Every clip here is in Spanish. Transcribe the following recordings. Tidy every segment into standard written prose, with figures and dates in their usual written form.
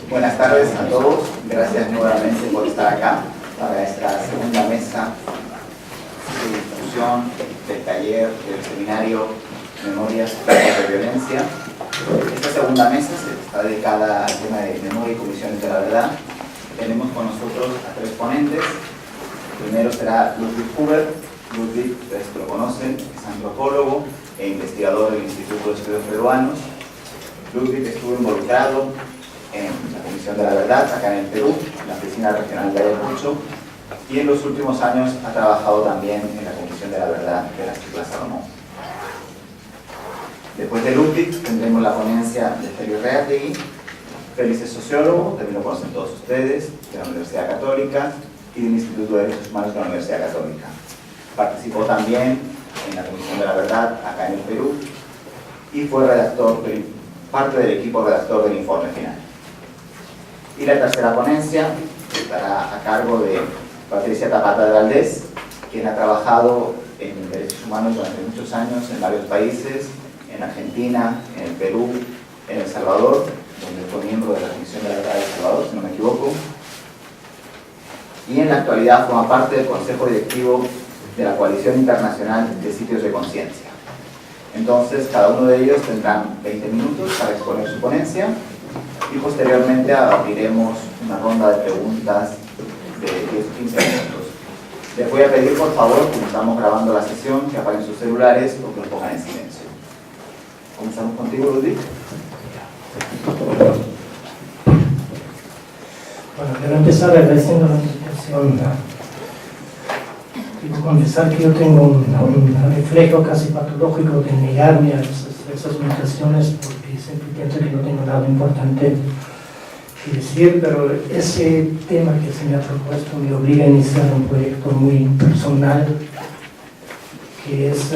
Buenas tardes a todos. Gracias nuevamente por estar acá para esta segunda mesa de discusión del taller, del seminario Memorias de Violencia. Esta segunda mesa está dedicada al tema de memoria y comisiones de la verdad. Tenemos con nosotros a tres ponentes. Primero será Ludwig Huber. Ludwig, ustedes lo conocen, es antropólogo e investigador del Instituto de Estudios Peruanos. Ludwig estuvo involucrado en la Comisión de la Verdad, acá en el Perú, en la Oficina Regional de Ayacucho, y en los últimos años ha trabajado también en la Comisión de la Verdad de las Islas Salomón. Después de Ludwig tendremos la ponencia de Félix Reategui. Félix es sociólogo, también lo conocen todos ustedes, de la Universidad Católica y del Instituto de Derechos Humanos de la Universidad Católica. Participó también en la Comisión de la Verdad acá en el Perú y fue parte del equipo redactor del informe final. Y la tercera ponencia estará a cargo de Patricia Tapata de Valdés, quien ha trabajado en derechos humanos durante muchos años en varios países, en Argentina, en el Perú, en El Salvador, donde fue miembro de la Comisión de la Verdad de El Salvador, si no me equivoco, y en la actualidad forma parte del Consejo Directivo de la Coalición Internacional de Sitios de Conciencia. Entonces, cada uno de ellos tendrán 20 minutos para exponer su ponencia y posteriormente abriremos una ronda de preguntas de 10 o 15 minutos. Les voy a pedir, por favor, como estamos grabando la sesión, que apaguen sus celulares o que los pongan en silencio. ¿Comenzamos contigo, Ludwig? Bueno, quiero empezar agradeciendo la invitación. Quiero confesar que yo tengo un reflejo casi patológico de negarme a esas invitaciones porque siempre pienso que no tengo nada importante que decir, pero ese tema que se me ha propuesto me obliga a iniciar un proyecto muy personal que es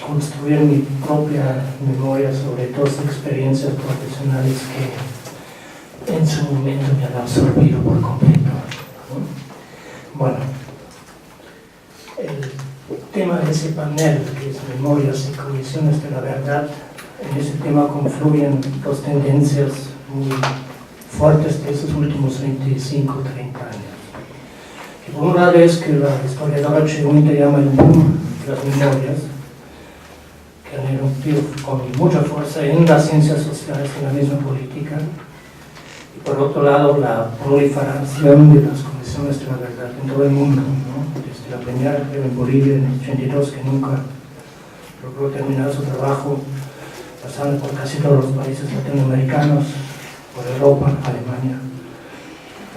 construir mi propia memoria sobre dos experiencias profesionales que en su momento me han absorbido por completo. Bueno, el tema de ese panel, que es Memorias y Comisiones de la Verdad, en ese tema confluyen dos tendencias muy fuertes de esos últimos 25 o 30 años. Que por un lado es que la historiadora Che Winter llama el boom de las memorias, que han irrumpido con mucha fuerza en las ciencias sociales y en la misma política. Y por otro lado, la proliferación de las comisiones de la verdad en todo el mundo, ¿no? Desde la primera, creo, en Bolivia en el 82, que nunca logró terminar su trabajo, pasando por casi todos los países latinoamericanos, por Europa, Alemania,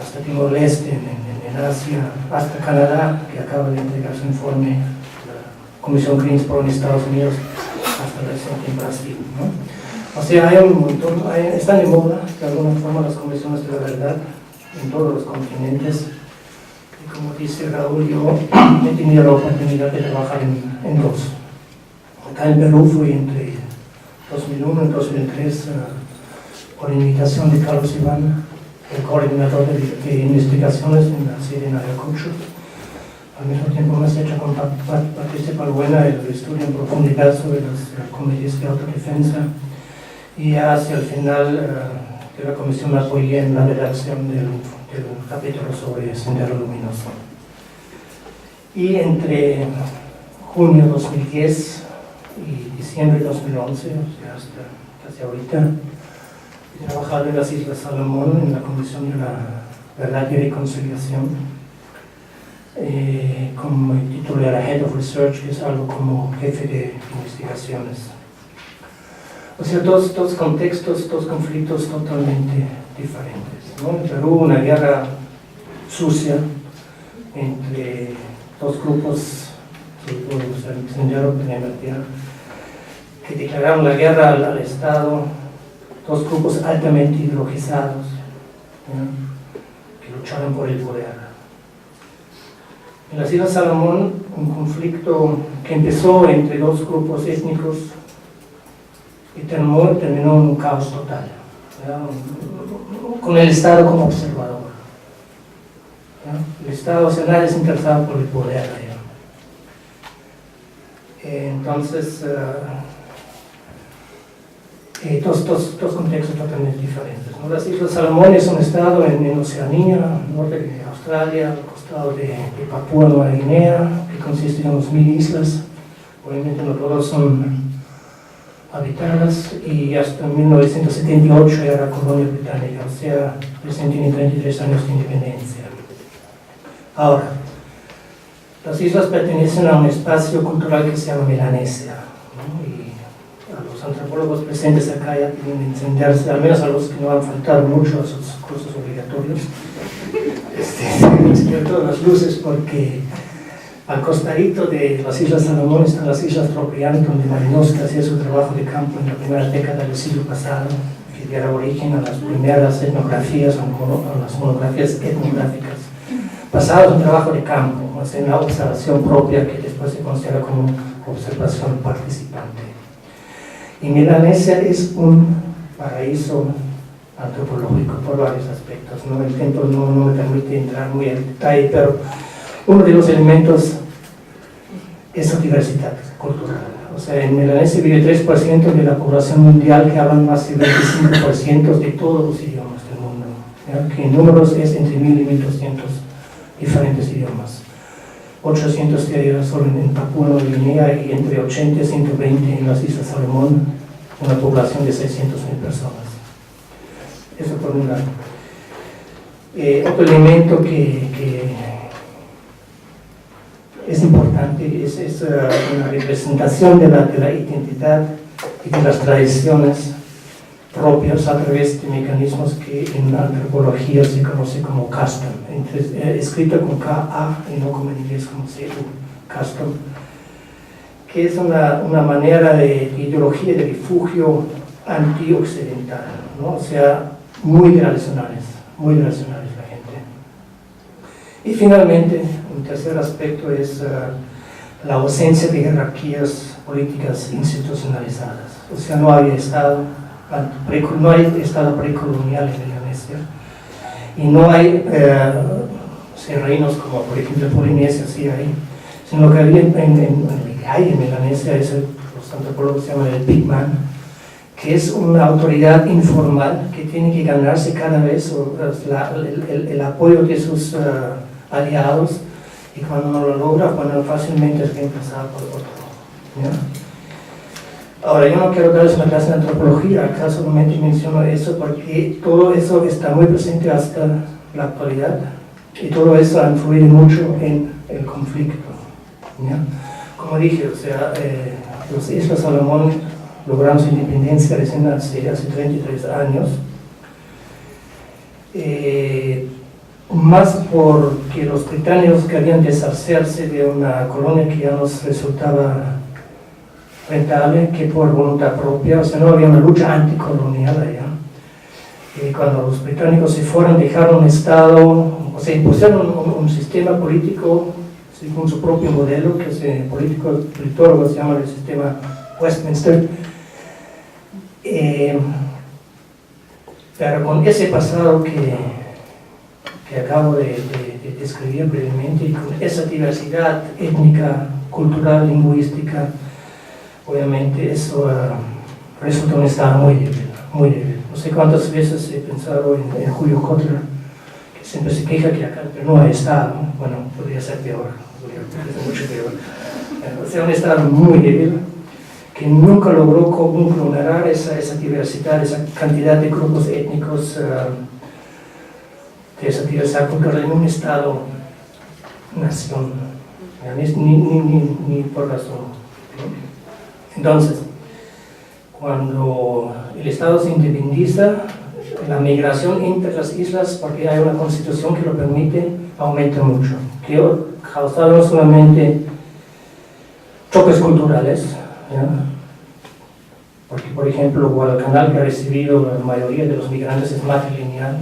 hasta Timor-Leste, en Asia, hasta Canadá, que acaba de entregar su informe, la Comisión Greensboro en Estados Unidos, hasta reciente en Brasil, ¿no? O sea, hay un montón, están de moda, de alguna forma, las comisiones de la verdad en todos los continentes. Y como dice Raúl, yo he tenido la oportunidad de trabajar en dos. Acá en Perú fui entre 2001 y 2003 por invitación de Carlos Iván, el coordinador de investigaciones en la sede en Ayacucho. Al mismo tiempo me has hecho con Patricia Palbuena el estudio en profundidad sobre las comedias de autodefensa. Y hacia el final de la comisión me apoyé en la redacción del capítulo sobre Sendero Luminoso. Y entre junio 2010 y diciembre 2011, o sea, hasta casi ahorita, he trabajado en las Islas Salomón en la Comisión de la Verdad y Reconciliación, como el título era Head of Research, que es algo como jefe de investigaciones. O sea, dos contextos, dos conflictos totalmente diferentes, ¿no? En Perú, una guerra sucia entre dos grupos, el Sendero Penemertia, que declararon la guerra al Estado, dos grupos altamente ideologizados, ¿no? Que lucharon por el poder. En las Islas Salomón, un conflicto que empezó entre dos grupos étnicos y terminó en un caos total, ¿no? Con el Estado como observador, ¿no? El Estado, o sea, nadie es interesado por el poder allá. Entonces, dos contextos totalmente diferentes, ¿no? Las Islas Salomón es un estado en Oceanía, norte de Australia, al costado de Papúa Nueva Guinea, que consiste en unas 1000 islas. Obviamente no todas son habitadas, y hasta 1978 era colonia británica, o sea, recién tiene 33 años de independencia. Ahora, las islas pertenecen a un espacio cultural que se llama Melanesia, ¿no? Y a los antropólogos presentes acá ya tienen que encenderse, al menos a los que no han faltado mucho a sus cursos obligatorios, encender todas las luces, porque al costadito de las Islas Salomón están las Islas Trobriand, donde Malinowski hacía su trabajo de campo en la primera década del siglo pasado, que diera origen a las primeras etnografías, a las monografías etnográficas, basadas en trabajo de campo, más en la observación propia, que después se considera como observación participante. Y Melanesia es un paraíso antropológico por varios aspectos, ¿no? El tiempo no me permite entrar muy en detalle, pero uno de los elementos es la diversidad cultural. O sea, en Melanesia vive 3% de la población mundial que hablan más del 25% de todos los idiomas del mundo, ¿ya? Que en números es entre 1000 y 1200 diferentes idiomas. 800 que solo en Papúa Nueva Guinea, y entre 80 y 120 en las Islas Salomón, una población de 600.000 personas. Eso por un lado. Otro elemento que es importante es una representación de la identidad y de las tradiciones propias a través de mecanismos que en la antropología se conoce como custom, escrito con K-A y no como en inglés como C-U, custom, que es una manera de ideología de refugio anti-occidental, ¿no? O sea, muy relacionales la gente. Y finalmente, un tercer aspecto es la ausencia de jerarquías políticas institucionalizadas. O sea, no hay estado precolonial en Melanesia, y no hay reinos como por ejemplo Polinesia, sí hay, sino que había en Melanesia, los antropólogos llaman el Big Man, que es una autoridad informal que tiene que ganarse cada vez el apoyo de sus aliados, y cuando no lo logra, cuando fácilmente es reemplazado por otro, ¿ya? Ahora, yo no quiero darles una clase de antropología, acá solamente menciono eso porque todo eso está muy presente hasta la actualidad, y todo eso ha influido mucho en el conflicto, ¿ya? Como dije, o sea, las Islas Salomón lograron su independencia recién hace 33 años, más porque los británicos querían deshacerse de una colonia que ya nos resultaba rentable, que por voluntad propia. O sea, no había una lucha anticolonial allá. Y cuando los británicos se fueron, dejaron un estado, o sea, impusieron un sistema político según su propio modelo, que politólogos llaman el sistema Westminster. Pero con ese pasado que acabo de describir brevemente, y con esa diversidad étnica, cultural, lingüística, obviamente eso resulta un estado muy débil, muy débil. No sé cuántas veces he pensado en Julio Kotler, que siempre se queja que acá no hay estado. Bueno, podría ser peor, podría ser mucho peor. O sea, un estado muy débil, que nunca logró conglomerar esa diversidad, esa cantidad de grupos étnicos, de esa diversidad cultural en un Estado-nación, ni por razón. Entonces, cuando el Estado se independiza, la migración entre las islas, porque hay una constitución que lo permite, aumenta mucho, que causa no solamente choques culturales, ¿ya? Porque, por ejemplo, Guadalcanal, que ha recibido la mayoría de los migrantes, es matrilineal.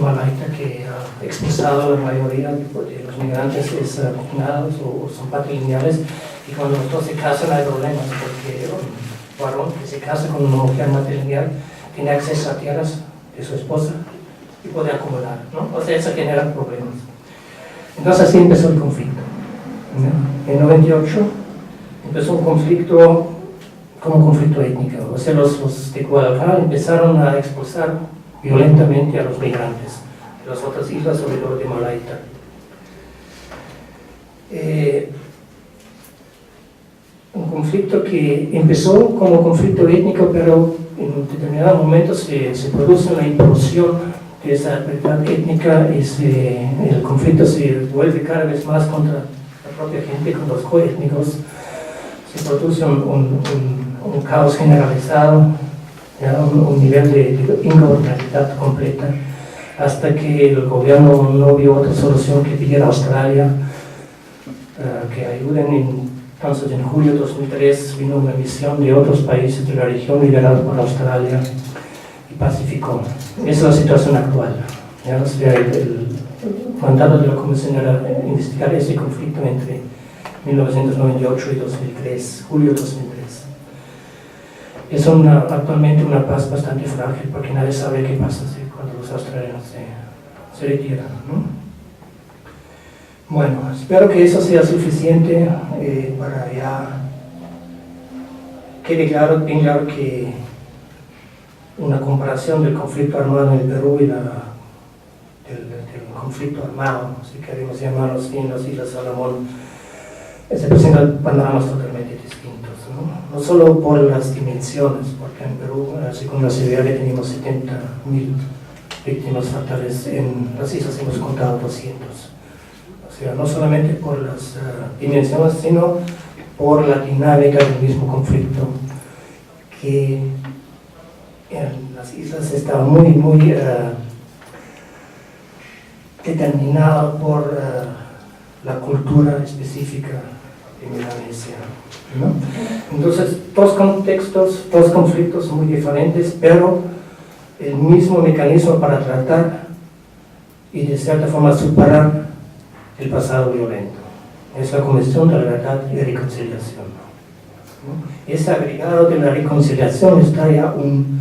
Malaita, que ha expulsado la mayoría de los migrantes, es cognados o son patrilineales, y cuando los dos se casan hay problemas, porque un varón que se casa con una mujer matrilineal tiene acceso a tierras de su esposa y puede acumular, ¿no? O sea, eso genera problemas. Entonces así empezó el conflicto, ¿no? En 98 empezó un conflicto como conflicto étnico. O sea, los de Guadalajara empezaron a expulsar violentamente a los migrantes de las otras islas, sobre todo de Malaita. Un conflicto que empezó como conflicto étnico, pero en determinados momentos se produce una implosión de esa verdad étnica y el conflicto se vuelve cada vez más contra la propia gente, con los coétnicos. Se produce un caos generalizado, ¿ya? Un nivel de ingobernabilidad completa, hasta que el gobierno no vio otra solución que pidiera a Australia que ayuden. Entonces, en julio de 2003 vino una misión de otros países de la región liderada por Australia y pacificó. Esa es la situación actual. ¿Ya? O sea, el mandato de la Comisión era investigar ese conflicto entre 1998 y 2003, julio de 2003. Es actualmente una paz bastante frágil porque nadie sabe qué pasa cuando los australianos se retiran, ¿no? Bueno, espero que eso sea suficiente para ya quede bien claro que una comparación del conflicto armado en el Perú y del conflicto armado, si queremos llamarlo así, en las Islas Salomón, se presentan panoramas totalmente distintos, ¿no? No solo por las dimensiones, porque en Perú, según la CBR, teníamos 70.000 víctimas fatales, en las islas hemos contado 200. O sea, no solamente por las dimensiones, sino por la dinámica del mismo conflicto, que en las islas está muy determinado por la cultura específica de Melanesia, ¿no? Entonces, dos contextos, dos conflictos muy diferentes, pero el mismo mecanismo para tratar y de cierta forma superar el pasado violento. Es la Comisión de la Verdad y Reconciliación, ¿no? Ese agregado de la reconciliación está ya un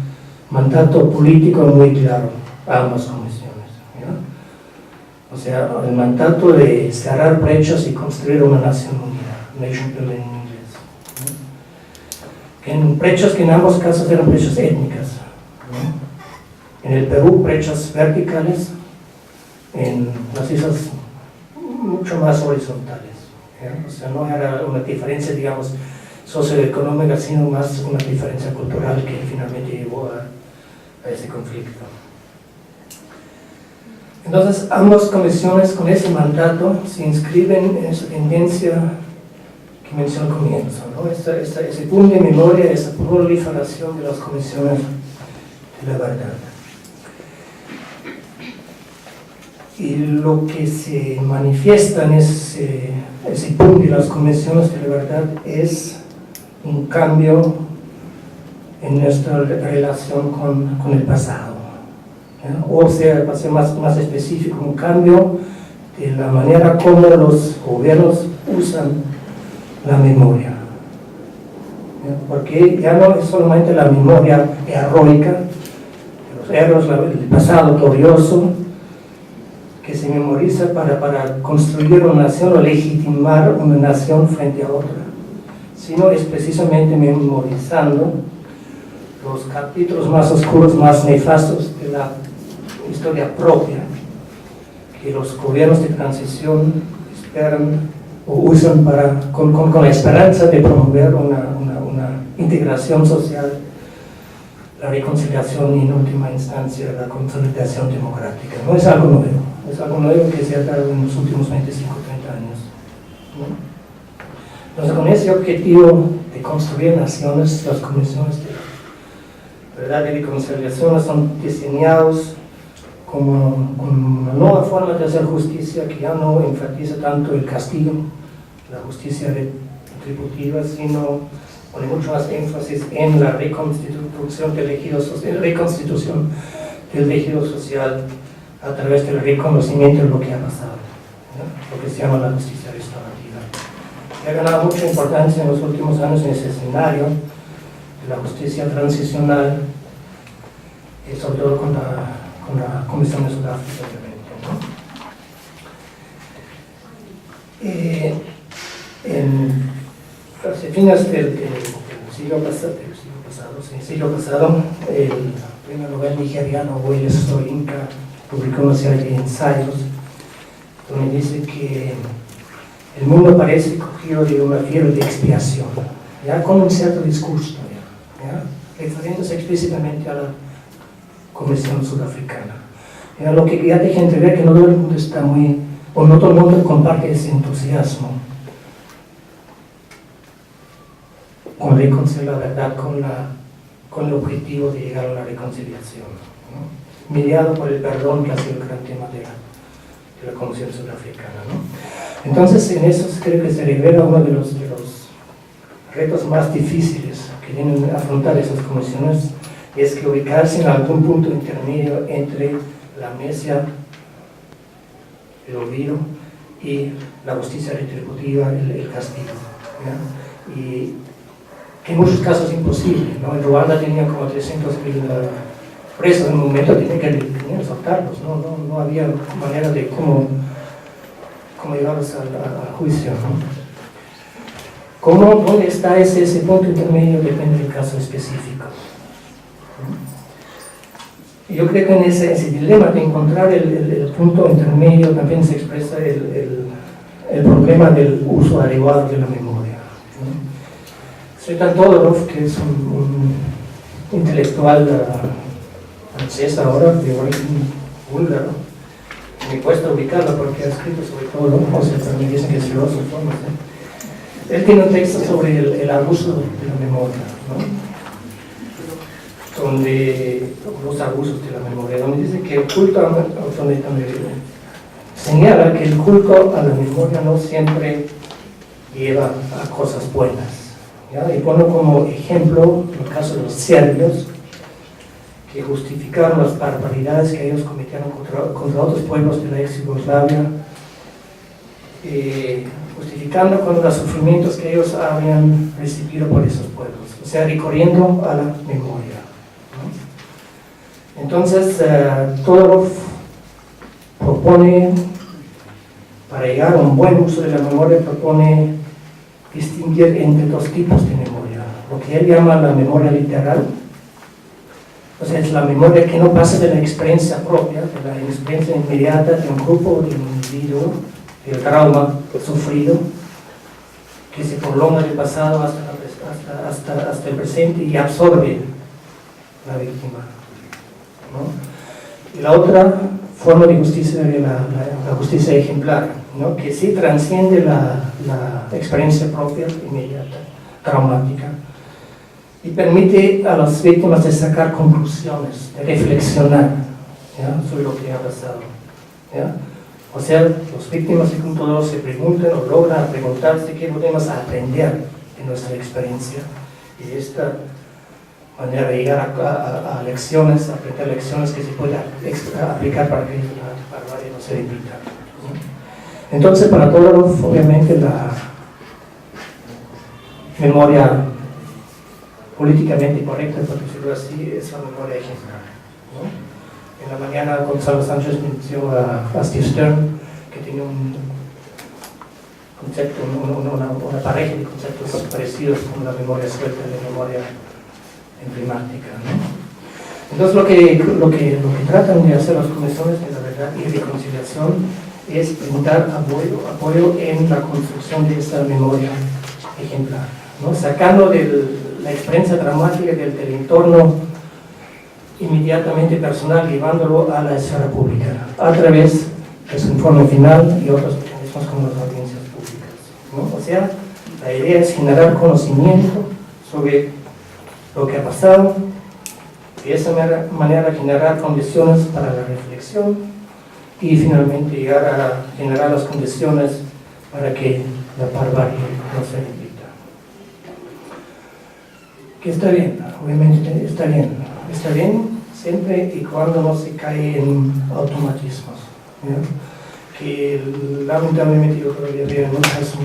mandato político muy claro a ambas comisiones, ¿ya? O sea, el mandato de cerrar brechas y construir una nación unida, nation building en inglés, ¿no? Brechas que en ambos casos eran brechas étnicas, ¿no? En el Perú, brechas verticales, en las islas mucho más horizontales, ¿ya? O sea, no era una diferencia, digamos, socioeconómica, sino más una diferencia cultural que finalmente llevó a ese conflicto. Entonces, ambas comisiones con ese mandato se inscriben en esa tendencia que mencioné al comienzo, ¿no? Ese boom de memoria, esa proliferación de las comisiones de la verdad. Y lo que se manifiesta en ese boom de las comisiones de la verdad es un cambio en nuestra relación con el pasado, ¿ya? O sea, para ser más específico, un cambio de la manera como los gobiernos usan la memoria, ¿ya? Porque ya no es solamente la memoria heroica de los héroes, el pasado glorioso, que se memoriza para construir una nación o legitimar una nación frente a otra, sino es precisamente memorizando los capítulos más oscuros, más nefastos de la historia propia, que los gobiernos de transición esperan o usan con la esperanza de promover una integración social, la reconciliación y en última instancia la consolidación democrática. No es algo nuevo, es algo nuevo que se ha dado en los últimos 25 o 30 años, ¿no? Entonces, con ese objetivo de construir naciones, las comisiones de verdad y reconciliación son diseñados como una nueva forma de hacer justicia que ya no enfatiza tanto el castigo, la justicia retributiva, sino pone mucho más énfasis en la reconstitución del tejido social a través del reconocimiento de lo que ha pasado, ¿no? Lo que se llama la justicia restaurativa. Ha ganado mucha importancia en los últimos años en ese escenario de la justicia transicional, sobre todo con la Comisión de Sudáfrica, obviamente, ¿no? Hacia fines del siglo siglo pasado, el primer Nobel nigeriano Wole Soyinka publicó una serie de ensayos donde dice que el mundo parece cogido de una fiebre de expiación, ya con un cierto discurso, ya refiriéndose explícitamente a la Comisión Sudafricana. Ya, lo que ya deja entrever que no todo el mundo está o no todo el mundo comparte ese entusiasmo con reconciliar la verdad, con el objetivo de llegar a la reconciliación, ¿no? Mediado por el perdón, que ha sido el gran tema de la Comisión Sudafricana, ¿no? Entonces, en eso creo que se revela uno de los retos más difíciles que tienen que afrontar esas comisiones, y es que ubicarse en algún punto intermedio entre la amnesia, el olvido y la justicia retributiva, el castigo, ¿ya? Y que en muchos casos es imposible, ¿no? En Ruanda tenían como 300.000 presos, en un momento tenían que soltarlos, no había manera de cómo llevarlos al juicio, ¿no? ¿Dónde está ese punto intermedio? Depende del caso específico. Y yo creo que en ese dilema de encontrar el punto intermedio también se expresa el problema del uso adecuado de la memoria, ¿no? Tzvetan Todorov, que es un intelectual francés ahora, de origen búlgaro, me cuesta ubicarlo porque ha escrito sobre todo, o sea, pero me dicen que es filósofo, no sé. Él tiene un texto sobre el abuso de la memoria, ¿no? Donde los abusos de la memoria, donde dice que el culto, donde señala que el culto a la memoria no siempre lleva a cosas buenas, ¿ya? Y pone como ejemplo el caso de los serbios, que justificaron las barbaridades que ellos cometieron contra otros pueblos de la ex Yugoslavia, justificando con los sufrimientos que ellos habían recibido por esos pueblos, o sea, recurriendo a la memoria, ¿no? Entonces, Todorov propone, para llegar a un buen uso de la memoria, propone distinguir entre dos tipos de memoria: lo que él llama la memoria literal, o sea, es la memoria que no pasa de la experiencia propia, de la experiencia inmediata de un grupo, de un individuo, del trauma sufrido, que se prolonga del pasado hasta el presente y absorbe la víctima, ¿no? Y la otra forma de justicia es la justicia ejemplar, ¿no? Que sí trasciende la experiencia propia inmediata, traumática, y permite a las víctimas de sacar conclusiones, de reflexionar, ¿ya? Sobre lo que ha pasado, ¿ya? O sea, las víctimas de Todorov se preguntan o logran preguntarse qué podemos aprender de nuestra experiencia, y de esta manera de llegar a lecciones, a aprender lecciones que se puedan aplicar para que la barbarie no se repita, ¿no? Entonces, para Todorov, obviamente, la memoria políticamente correcta, por decirlo así, es la memoria ejemplar, ¿no? En la mañana Gonzalo Sánchez mencionó a Steve Stern, que tiene un concepto, una pareja de conceptos parecidos con la memoria suelta y la memoria emblemática, ¿no? Entonces lo que tratan de hacer las comisiones de la verdad y reconciliación es brindar apoyo en la construcción de esa memoria ejemplar, ¿no? Sacando de la experiencia dramática del entorno inmediatamente personal, llevándolo a la esfera pública, a través de su informe final y otros mecanismos como las audiencias públicas, ¿no? O sea, la idea es generar conocimiento sobre lo que ha pasado, y de esa manera generar condiciones para la reflexión y finalmente llegar a generar las condiciones para que la barbarie no se repita. Que está bien, obviamente está bien siempre y cuando no se cae en automatismos, ¿ya? Que lamentablemente yo todavía veo en muchas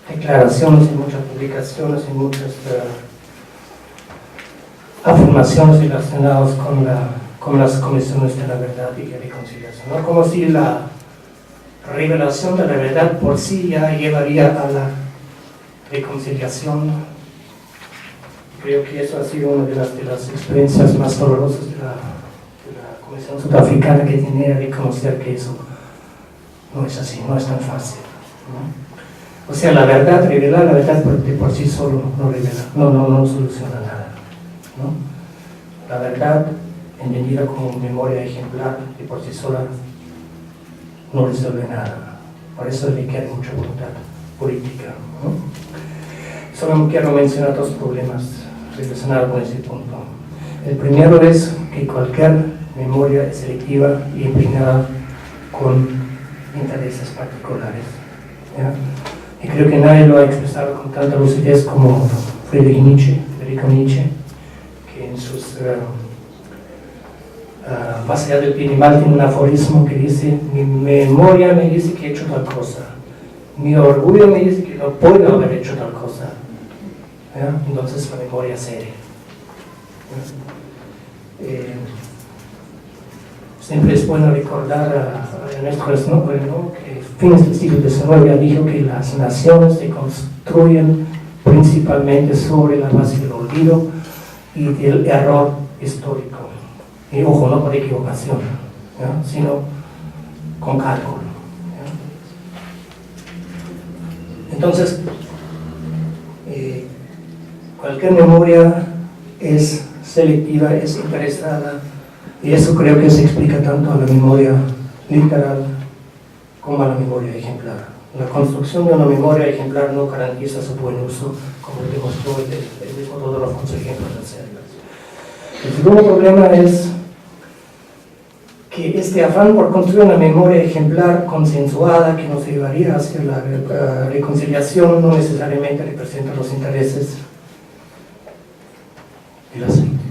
declaraciones, en muchas publicaciones, en muchas afirmaciones relacionadas con las comisiones de la verdad y la reconciliación, ¿no? Como si la revelación de la verdad por sí ya llevaría a la reconciliación Creo que eso ha sido una de las experiencias más dolorosas de la Comisión Sudafricana, que tiene que reconocer que eso no es así, no es tan fácil, ¿no? O sea, la verdad, revelar la verdad por sí solo no revela, no soluciona nada, ¿no? La verdad, entendida como memoria ejemplar, y por sí sola no resuelve nada. Por eso requiere mucha voluntad política, ¿no? Solo quiero mencionar dos problemas relacionados con ese punto. El primero es que cualquier memoria es selectiva y impregnada con intereses particulares, ¿ya? Y creo que nadie lo ha expresado con tanta lucidez como Federico Nietzsche, que en sus más allá del Pinimal tiene un aforismo que dice: mi memoria me dice que he hecho tal cosa, mi orgullo me dice que no puedo haber hecho tal cosa, ¿ya? Entonces la memoria cede. Siempre es bueno recordar a Ernesto Renaud, que a fines del siglo XIX dijo que las naciones se construyen principalmente sobre la base del olvido y del error histórico. Y ojo, no por equivocación, ¿ya? Sino con cálculo, ¿ya? Entonces, cualquier memoria es selectiva, es interesada, y eso creo que se explica tanto a la memoria literal como a la memoria ejemplar. La construcción de una memoria ejemplar no garantiza su buen uso, como demostró el mismo Todorov con su ejemplo de células. El segundo problema es que este afán por construir una memoria ejemplar consensuada que nos llevaría hacia la reconciliación no necesariamente representa los intereses de las víctimas.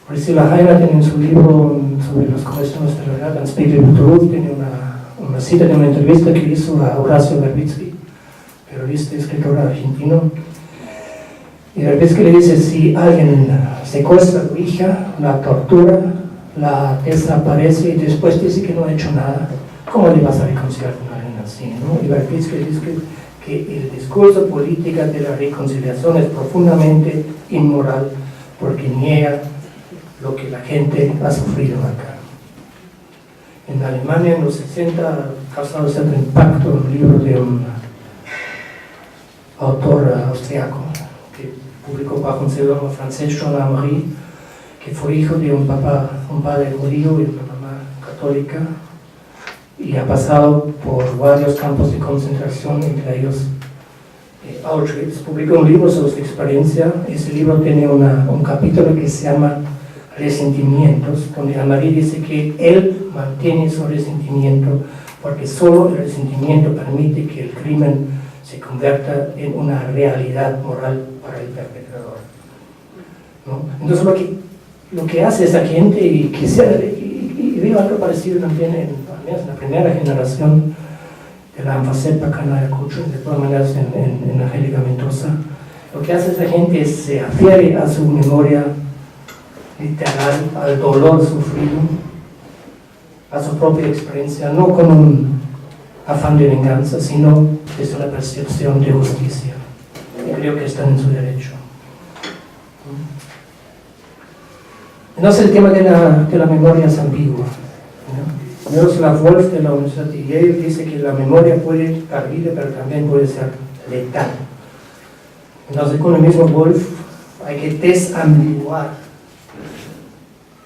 Priscilla Heiner tiene en su libro sobre las cuestiones de la verdad, Unspeakable Truth, tiene una cita de una entrevista que hizo a Horacio Verbitsky, periodista y escritor argentino. Y Verbitsky le dice: si alguien secuestra a tu hija, la tortura, la desaparece y después dice que no ha hecho nada, ¿cómo le vas a reconciliar con alguien así, ¿no? Y Verbitsky dice que el discurso político de la reconciliación es profundamente inmoral porque niega lo que la gente ha sufrido acá. En Alemania, en los 60, ha causado cierto impacto un libro de un autor austriaco que publicó bajo un seudónimo francés, Jean Amory, que fue hijo de un padre judío y una mamá católica, y ha pasado por varios campos de concentración, entre ellos Auschwitz. Publicó un libro sobre su experiencia. Ese libro tiene un capítulo que se llama Resentimientos, donde Amory dice que él mantiene su resentimiento porque solo el resentimiento permite que el crimen se convierta en una realidad moral para el perpetrador, ¿no? Entonces lo que hace esa gente, y veo algo parecido también al menos en la primera generación de la Anfasepa Canaya Kuchun, de todas maneras en Angélica Mendoza, lo que hace esa gente es se afiere a su memoria literal, al dolor sufrido, a su propia experiencia, no con un afán de venganza, sino desde una percepción de justicia. Y creo que están en su derecho. Entonces el tema de la memoria es ambiguo, ¿no? Miroslav Volf de la Universidad de Yale dice que la memoria puede dar vida, pero también puede ser letal. Entonces con el mismo Volf hay que desambiguar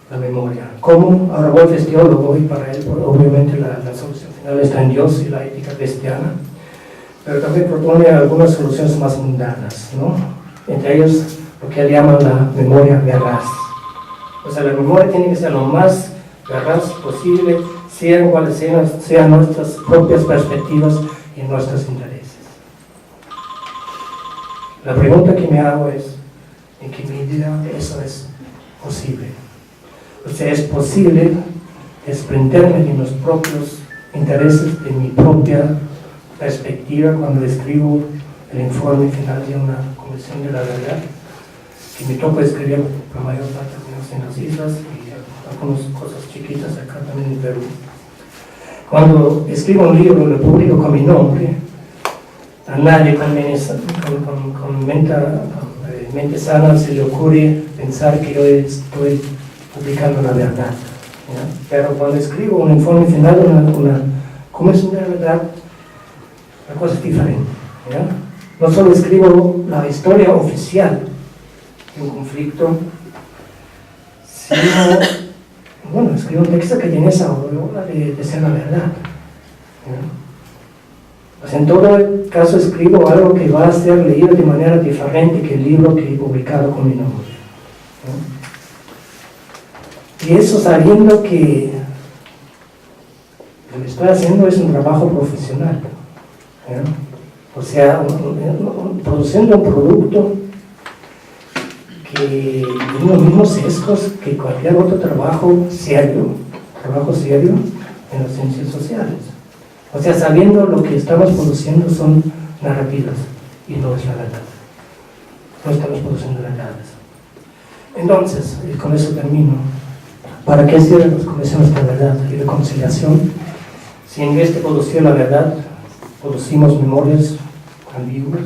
la memoria. ¿Cómo? Ahora Volf es teólogo y para él obviamente la solución final está en Dios y la ética cristiana, pero también propone algunas soluciones más mundanas, ¿no? Entre ellos lo que él llama la memoria veraz. O sea, la memoria tiene que ser lo más veraz posible, sean cuales sean nuestras propias perspectivas y nuestros intereses. La pregunta que me hago es: ¿en qué medida eso es posible? O sea, ¿es posible desprenderme de mis propios intereses, de mi propia perspectiva cuando escribo el informe final de una comisión de la verdad? Que me toca escribir la mayor parte en las islas y algunas cosas chiquitas acá también en Perú. Cuando escribo un libro, lo publico con mi nombre, A nadie con mente sana se le ocurre pensar que yo estoy publicando la verdad, ¿ya? Pero cuando escribo un informe final, una comisión de la verdad, la cosa es diferente, ¿ya? No solo escribo la historia oficial de un conflicto, sino, bueno, escribo un texto que tiene esa aureola de ser la verdad, ¿ya? Pues en todo caso escribo algo que va a ser leído de manera diferente que el libro que he publicado con mi nombre, ¿no? Y eso sabiendo que lo que estoy haciendo es un trabajo profesional, ¿no? O sea, produciendo un producto que tiene los mismos sesgos que cualquier otro trabajo serio en las ciencias sociales. O sea, sabiendo lo que estamos produciendo son narrativas y no es la verdad. No estamos produciendo verdades. Entonces, y con eso termino. ¿Para qué sirven las comisiones de verdad y de conciliación? Si en vez de producir la verdad, producimos memorias ambiguas.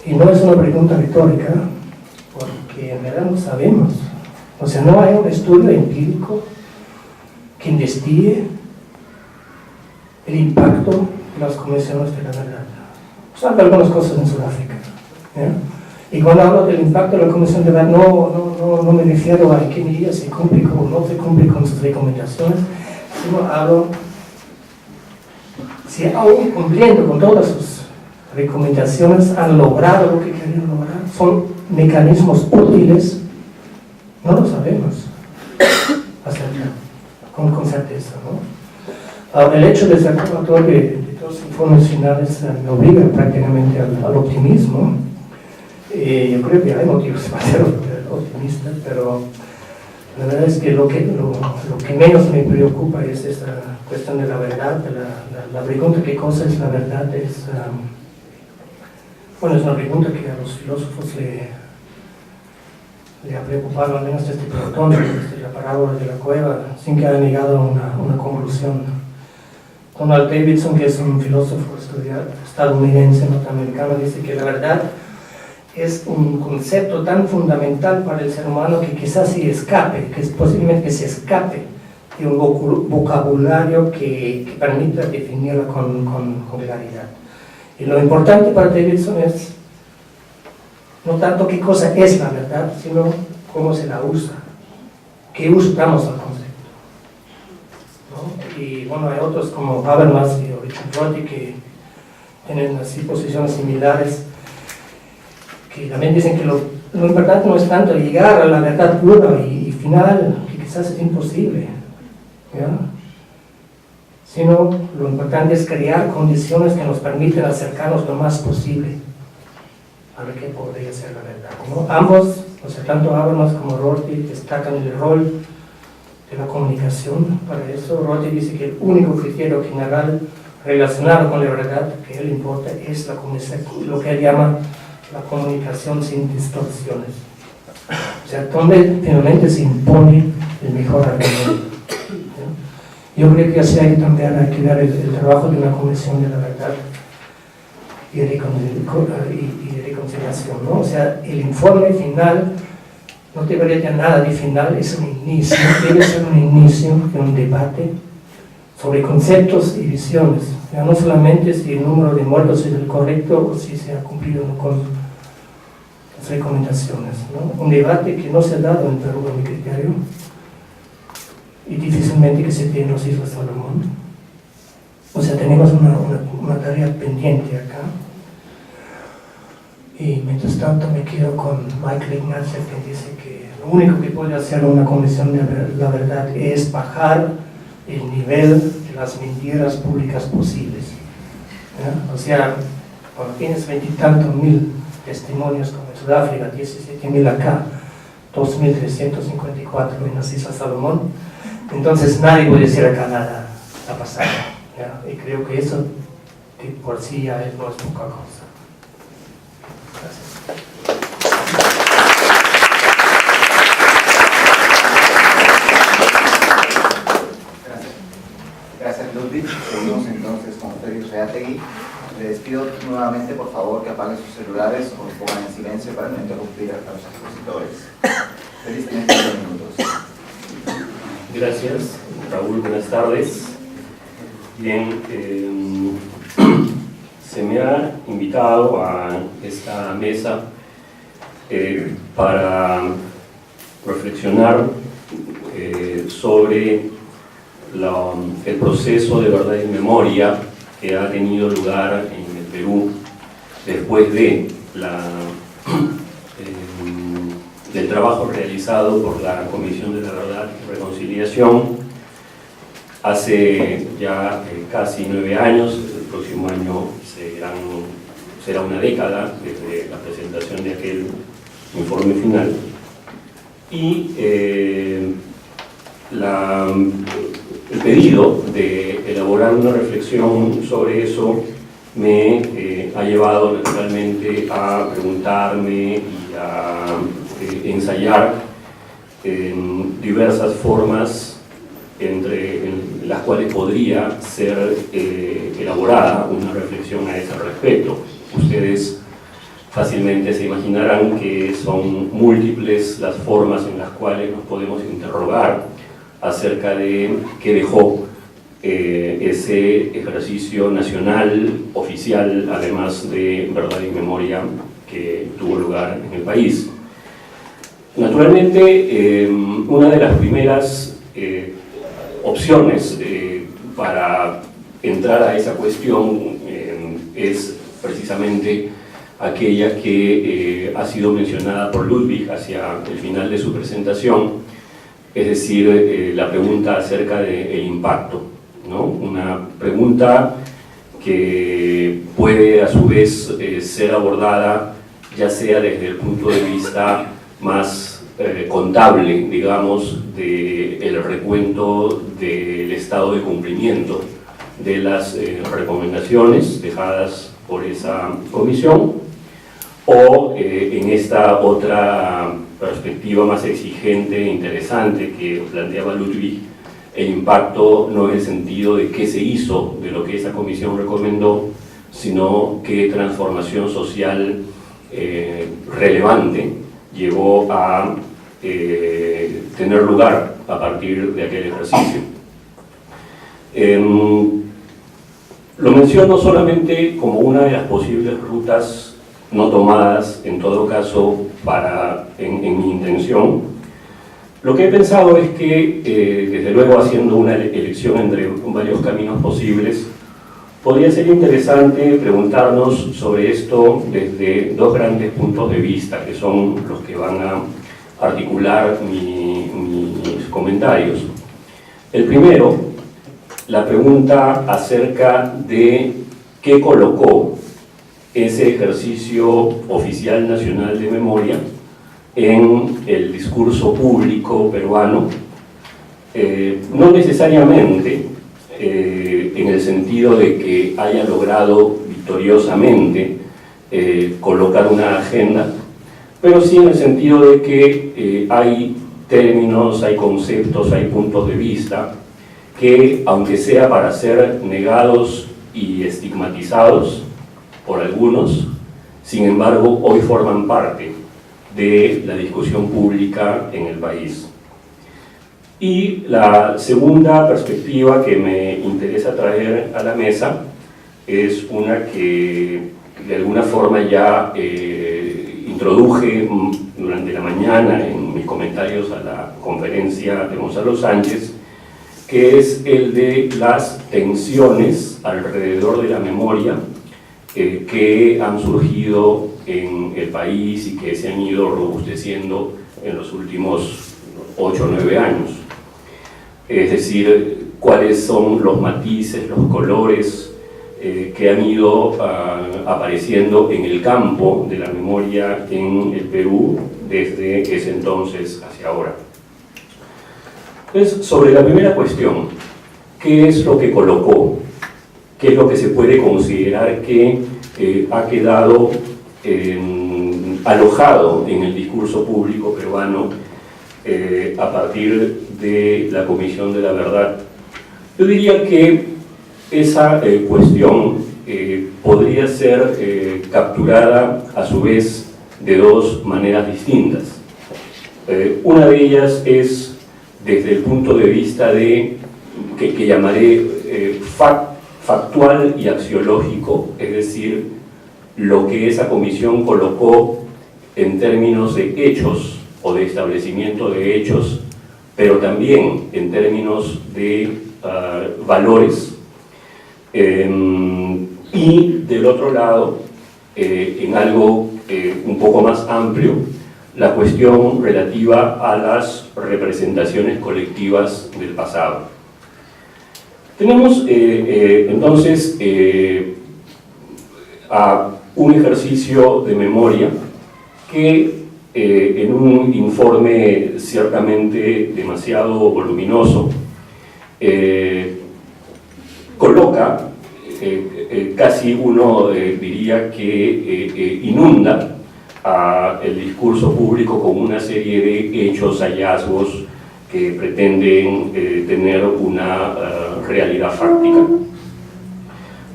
Y no es una pregunta retórica, porque en verdad no sabemos. O sea, no hay un estudio empírico que investigue el impacto de las comisiones de la verdad. Salvo algunas cosas en Sudáfrica, ¿ya? Y cuando hablo del impacto de la comisión de verdad, no me refiero a qué medida se cumple o no se cumple con sus recomendaciones, sino hablo si aún cumpliendo con todas sus recomendaciones han logrado lo que querían lograr. Son mecanismos útiles, no lo sabemos con certeza, ¿no? Ahora, el hecho de ser autor de todos los informes finales me obliga prácticamente al optimismo. Yo creo que hay motivos para ser optimista, pero la verdad es que lo que menos me preocupa es esa cuestión de la verdad. La pregunta qué cosa es la verdad es una pregunta que a los filósofos le ha preocupado, al menos desde Platón, desde la parábola de la cueva, sin que haya llegado a una conclusión. Donald Davidson, que es un filósofo estadounidense, norteamericano, dice que la verdad es un concepto tan fundamental para el ser humano que quizás que es posiblemente que se escape de un vocabulario que permita definirla con claridad. Y lo importante para Davidson es no tanto qué cosa es la verdad, sino cómo se la usa, qué uso damos al concepto, ¿no? Y bueno, hay otros como Habermas y Richard Rorty que tienen así posiciones similares, que también dicen que lo importante no es tanto llegar a la verdad pura y final, que quizás es imposible, ¿ya? Sino lo importante es crear condiciones que nos permiten acercarnos lo más posible a lo que podría ser la verdad, ¿no? Ambos, o sea, tanto Habermas como Rorty destacan el rol de la comunicación. Para eso Rorty dice que el único criterio general relacionado con la verdad que a él importa es la comunicación, lo que él llama la comunicación sin distorsiones, o sea, donde finalmente se impone el mejor argumento, ¿no? Yo creo que así hay también que ver el trabajo de una comisión de la verdad y reconciliación, ¿no? O sea, el informe final no debería tener nada de final, es un inicio, debe ser un inicio de un debate sobre conceptos y visiones, ya no solamente si el número de muertos es el correcto o si se ha cumplido con las recomendaciones, ¿no? Un debate que no se ha dado en Perú a mi criterio y difícilmente que se tiene en las Islas Salomón. O sea, tenemos una tarea pendiente acá. Y mientras tanto me quedo con Michael Ignatieff, que dice que lo único que puede hacer una comisión de la verdad es bajar el nivel de las mentiras públicas posibles, ¿ya? O sea, cuando tienes 20 y tantos mil testimonios como en Sudáfrica, 17.000 acá, 2.354 en las Islas Salomón, entonces nadie puede decir acá nada ha pasado, ¿ya? Y creo que eso de por sí ya no es poca cosa. Gracias. Gracias Ludwig. Seguimos entonces con Félix Reategui. Les pido nuevamente, por favor, que apaguen sus celulares o los pongan en silencio para no interrumpir a los expositores. Feliz, tienen 15 minutos. Gracias, Raúl, buenas tardes. Bien, se me ha invitado a esta mesa para reflexionar sobre el proceso de verdad y memoria que ha tenido lugar en el Perú después de del trabajo realizado por la Comisión de la Verdad y Reconciliación hace ya casi 9 años. El próximo año será una década desde la presentación de aquel informe final, y el pedido de elaborar una reflexión sobre eso me ha llevado naturalmente a preguntarme y a ensayar diversas formas en las cuales podría ser elaborada una reflexión a ese respecto. Ustedes fácilmente se imaginarán que son múltiples las formas en las cuales nos podemos interrogar acerca de qué dejó ese ejercicio nacional, oficial, además de verdad y memoria, que tuvo lugar en el país. Naturalmente, una de las primeras opciones para entrar a esa cuestión es precisamente aquella que ha sido mencionada por Ludwig hacia el final de su presentación, es decir, la pregunta acerca del impacto, ¿no? Una pregunta que puede a su vez ser abordada ya sea desde el punto de vista más contable, digamos, del recuento del estado de cumplimiento de las recomendaciones dejadas por esa comisión, o en esta otra perspectiva más exigente e interesante que planteaba Ludwig, el impacto no en el sentido de qué se hizo de lo que esa comisión recomendó, sino qué transformación social relevante llevó a tener lugar a partir de aquel ejercicio. Lo menciono solamente como una de las posibles rutas no tomadas, en todo caso, en mi intención. Lo que he pensado es que, desde luego haciendo una elección entre varios caminos posibles, podría ser interesante preguntarnos sobre esto desde dos grandes puntos de vista, que son los que van a articular mis comentarios. El primero, la pregunta acerca de qué colocó ese ejercicio oficial nacional de memoria en el discurso público peruano, no necesariamente en el sentido de que haya logrado victoriosamente colocar una agenda, pero sí en el sentido de que hay términos, hay conceptos, hay puntos de vista que, aunque sea para ser negados y estigmatizados por algunos, sin embargo hoy forman parte de la discusión pública en el país. Y la segunda perspectiva que me interesa traer a la mesa es una que de alguna forma ya introduje durante la mañana en mis comentarios a la conferencia de Gonzalo Sánchez, que es el de las tensiones alrededor de la memoria que han surgido en el país y que se han ido robusteciendo en los últimos 8 o 9 años. Es decir, cuáles son los matices, los colores que han ido apareciendo en el campo de la memoria en el Perú desde ese entonces hacia ahora. Entonces, sobre la primera cuestión, ¿qué es lo que colocó? ¿Qué es lo que se puede considerar que ha quedado alojado en el discurso público peruano a partir de la Comisión de la Verdad? Yo diría que esa cuestión podría ser capturada a su vez de dos maneras distintas. Una de ellas es desde el punto de vista de, que llamaré factual y axiológico, es decir, lo que esa comisión colocó en términos de hechos o de establecimiento de hechos, pero también en términos de valores. Y del otro lado, en algo un poco más amplio, la cuestión relativa a las representaciones colectivas del pasado. Tenemos entonces a un ejercicio de memoria que en un informe ciertamente demasiado voluminoso coloca, casi uno diría que inunda el discurso público con una serie de hechos, hallazgos que pretenden tener una realidad fáctica.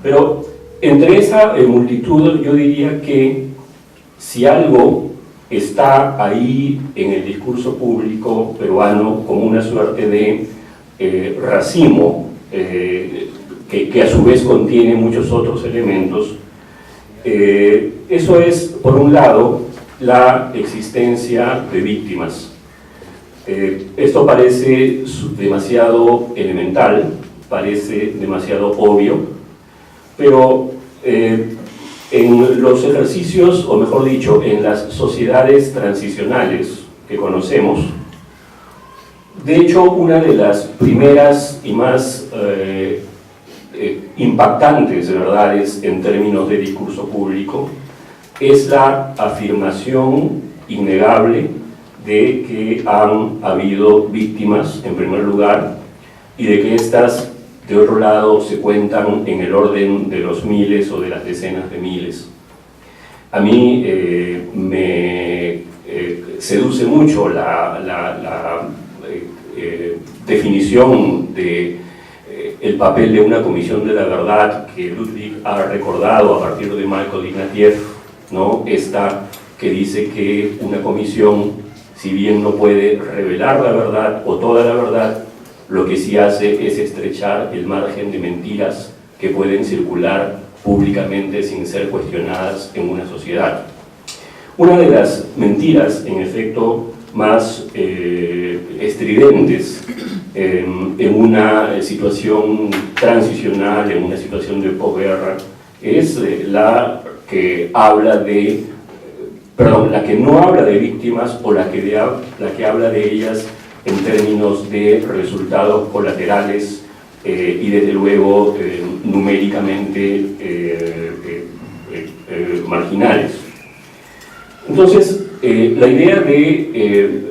Pero entre esa multitud yo diría que si algo está ahí en el discurso público peruano como una suerte de racimo que a su vez contiene muchos otros elementos, eso es, por un lado, la existencia de víctimas. Esto parece demasiado elemental, parece demasiado obvio, pero en los ejercicios, o mejor dicho, en las sociedades transicionales que conocemos, de hecho, una de las primeras y más impactantes verdades en términos de discurso público es la afirmación innegable de que han habido víctimas, en primer lugar, y de que éstas, de otro lado, se cuentan en el orden de los miles o de las decenas de miles. A mí me seduce mucho la definición de el papel de una comisión de la verdad que Ludwig ha recordado a partir de Michael Ignatieff, ¿no? Esta que dice que una comisión, si bien no puede revelar la verdad o toda la verdad, lo que sí hace es estrechar el margen de mentiras que pueden circular públicamente sin ser cuestionadas en una sociedad. Una de las mentiras, en efecto, más estridentes en una situación transicional, en una situación de posguerra, es la que habla de, la que no habla de víctimas o la que habla de ellas en términos de resultados colaterales y desde luego numéricamente marginales. Entonces, la idea de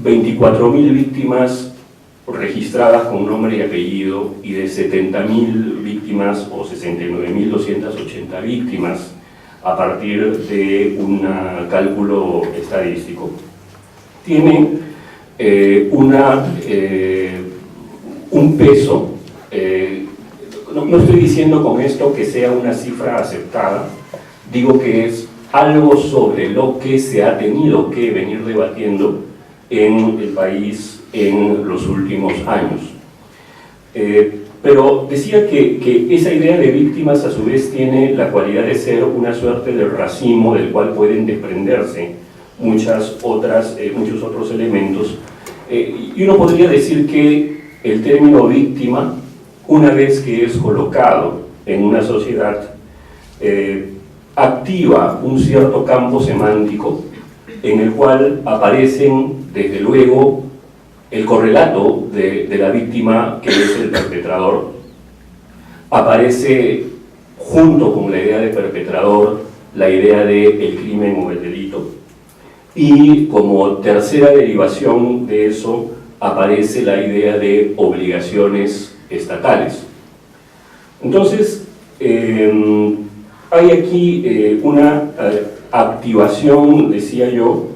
24.000 víctimas registradas con nombre y apellido y de 70.000 víctimas o 69.280 víctimas a partir de un cálculo estadístico tiene un peso. No estoy diciendo con esto que sea una cifra aceptada, digo que es algo sobre lo que se ha tenido que venir debatiendo en el país en los últimos años. Pero decía que esa idea de víctimas a su vez tiene la cualidad de ser una suerte de racimo del cual pueden desprenderse muchos otros elementos, y uno podría decir que el término víctima, una vez que es colocado en una sociedad, activa un cierto campo semántico en el cual aparecen, desde luego, el correlato de la víctima, que es el perpetrador. Aparece, junto con la idea de perpetrador, la idea de el crimen o el delito. Y como tercera derivación de eso, aparece la idea de obligaciones estatales. Entonces, hay aquí una activación, decía yo,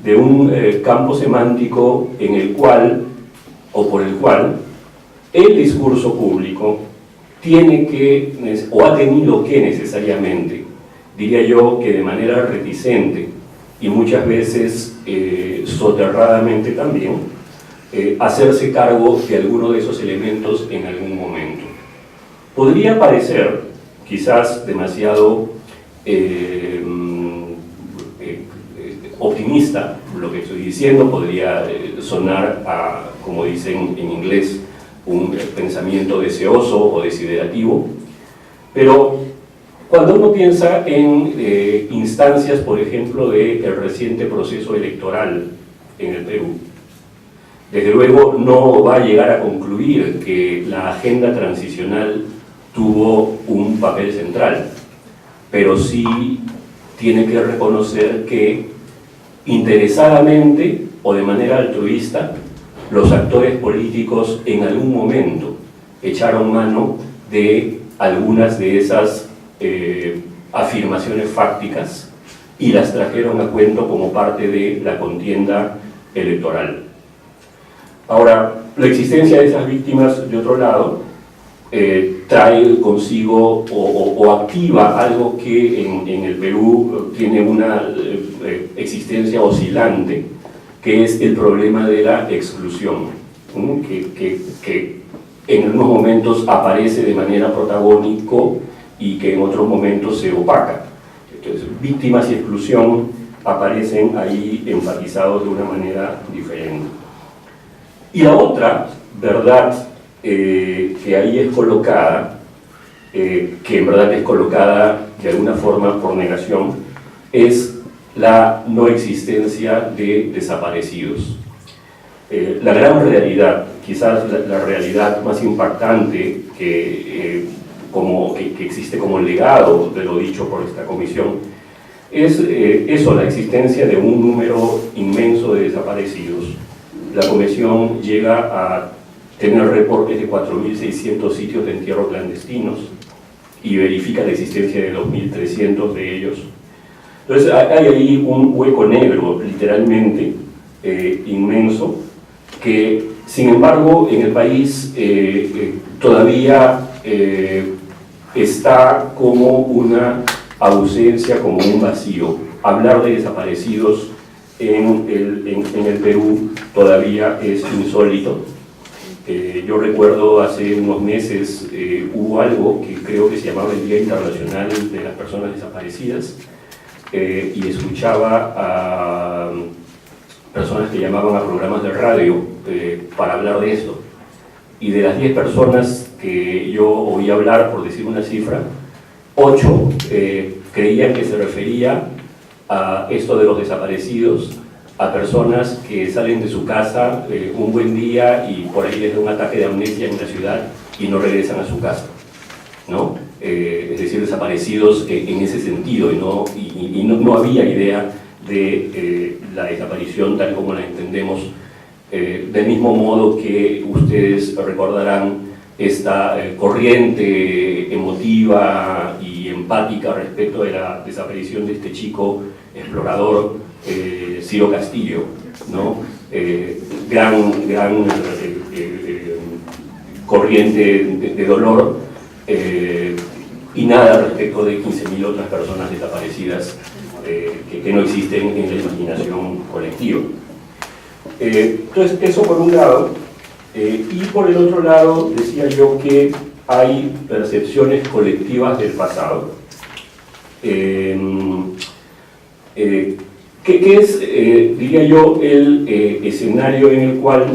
de un campo semántico en el cual, o por el cual, el discurso público tiene que, o ha tenido que necesariamente, diría yo que de manera reticente y muchas veces soterradamente también, hacerse cargo de alguno de esos elementos en algún momento. Podría parecer quizás demasiado optimista lo que estoy diciendo, podría sonar a, como dicen en inglés, un pensamiento deseoso o desiderativo, pero cuando uno piensa en instancias, por ejemplo, del reciente proceso electoral en el Perú, desde luego no va a llegar a concluir que la agenda transicional tuvo un papel central, pero sí tiene que reconocer que interesadamente o de manera altruista los actores políticos en algún momento echaron mano de algunas de esas afirmaciones fácticas y las trajeron a cuento como parte de la contienda electoral. Ahora, la existencia de esas víctimas, de otro lado, trae consigo o activa algo que en el Perú tiene una existencia oscilante, que es el problema de la exclusión, que en algunos momentos aparece de manera protagónica y que en otros momentos se opaca. Entonces, víctimas y exclusión aparecen ahí enfatizados de una manera diferente. Y la otra verdad que ahí es colocada, que en verdad es colocada de alguna forma por negación, es la no existencia de desaparecidos. La gran realidad, quizás la realidad más impactante que existe como legado de lo dicho por esta comisión, es eso, la existencia de un número inmenso de desaparecidos. La comisión llega a tener reportes de 4.600 sitios de entierro clandestinos y verifica la existencia de 2.300 de ellos. Entonces hay ahí un hueco negro, literalmente, inmenso, que sin embargo en el país todavía está como una ausencia, como un vacío. Hablar de desaparecidos en el Perú todavía es insólito. Yo recuerdo hace unos meses hubo algo que creo que se llamaba el Día Internacional de las Personas Desaparecidas, y escuchaba a personas que llamaban a programas de radio para hablar de esto. Y de las 10 personas que yo oí hablar, por decir una cifra, 8 creían que se refería a esto de los desaparecidos, a personas que salen de su casa un buen día y por ahí les da un ataque de amnesia en la ciudad y no regresan a su casa, ¿no? Es decir, desaparecidos en ese sentido, y no había idea de la desaparición tal como la entendemos, del mismo modo que ustedes recordarán esta corriente emotiva y empática respecto de la desaparición de este chico explorador, Ciro Castillo, ¿no? Gran corriente de dolor, y nada respecto de 15.000 otras personas desaparecidas que no existen en la imaginación colectiva. Entonces, eso por un lado, y por el otro lado decía yo que hay percepciones colectivas del pasado. ¿Qué es, diría yo, el escenario en el cual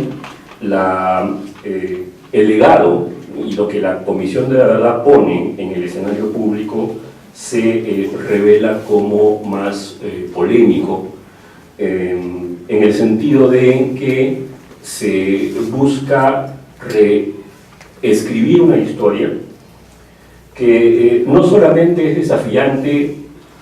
el legado y lo que la Comisión de la Verdad pone en el escenario público se revela como más polémico, en el sentido de que se busca reescribir una historia que no solamente es desafiante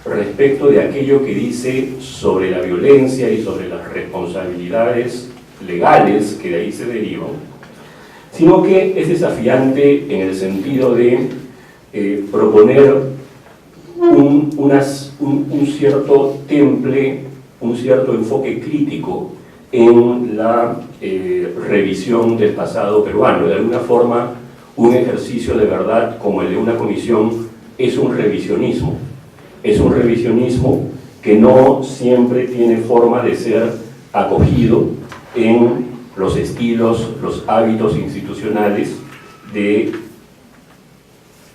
respecto de aquello que dice sobre la violencia y sobre las responsabilidades legales que de ahí se derivan, sino que es desafiante en el sentido de proponer un cierto temple, un cierto enfoque crítico en la revisión del pasado peruano, de alguna forma un ejercicio de verdad como el de una comisión es un revisionismo. Es un revisionismo que no siempre tiene forma de ser acogido en los estilos, los hábitos institucionales de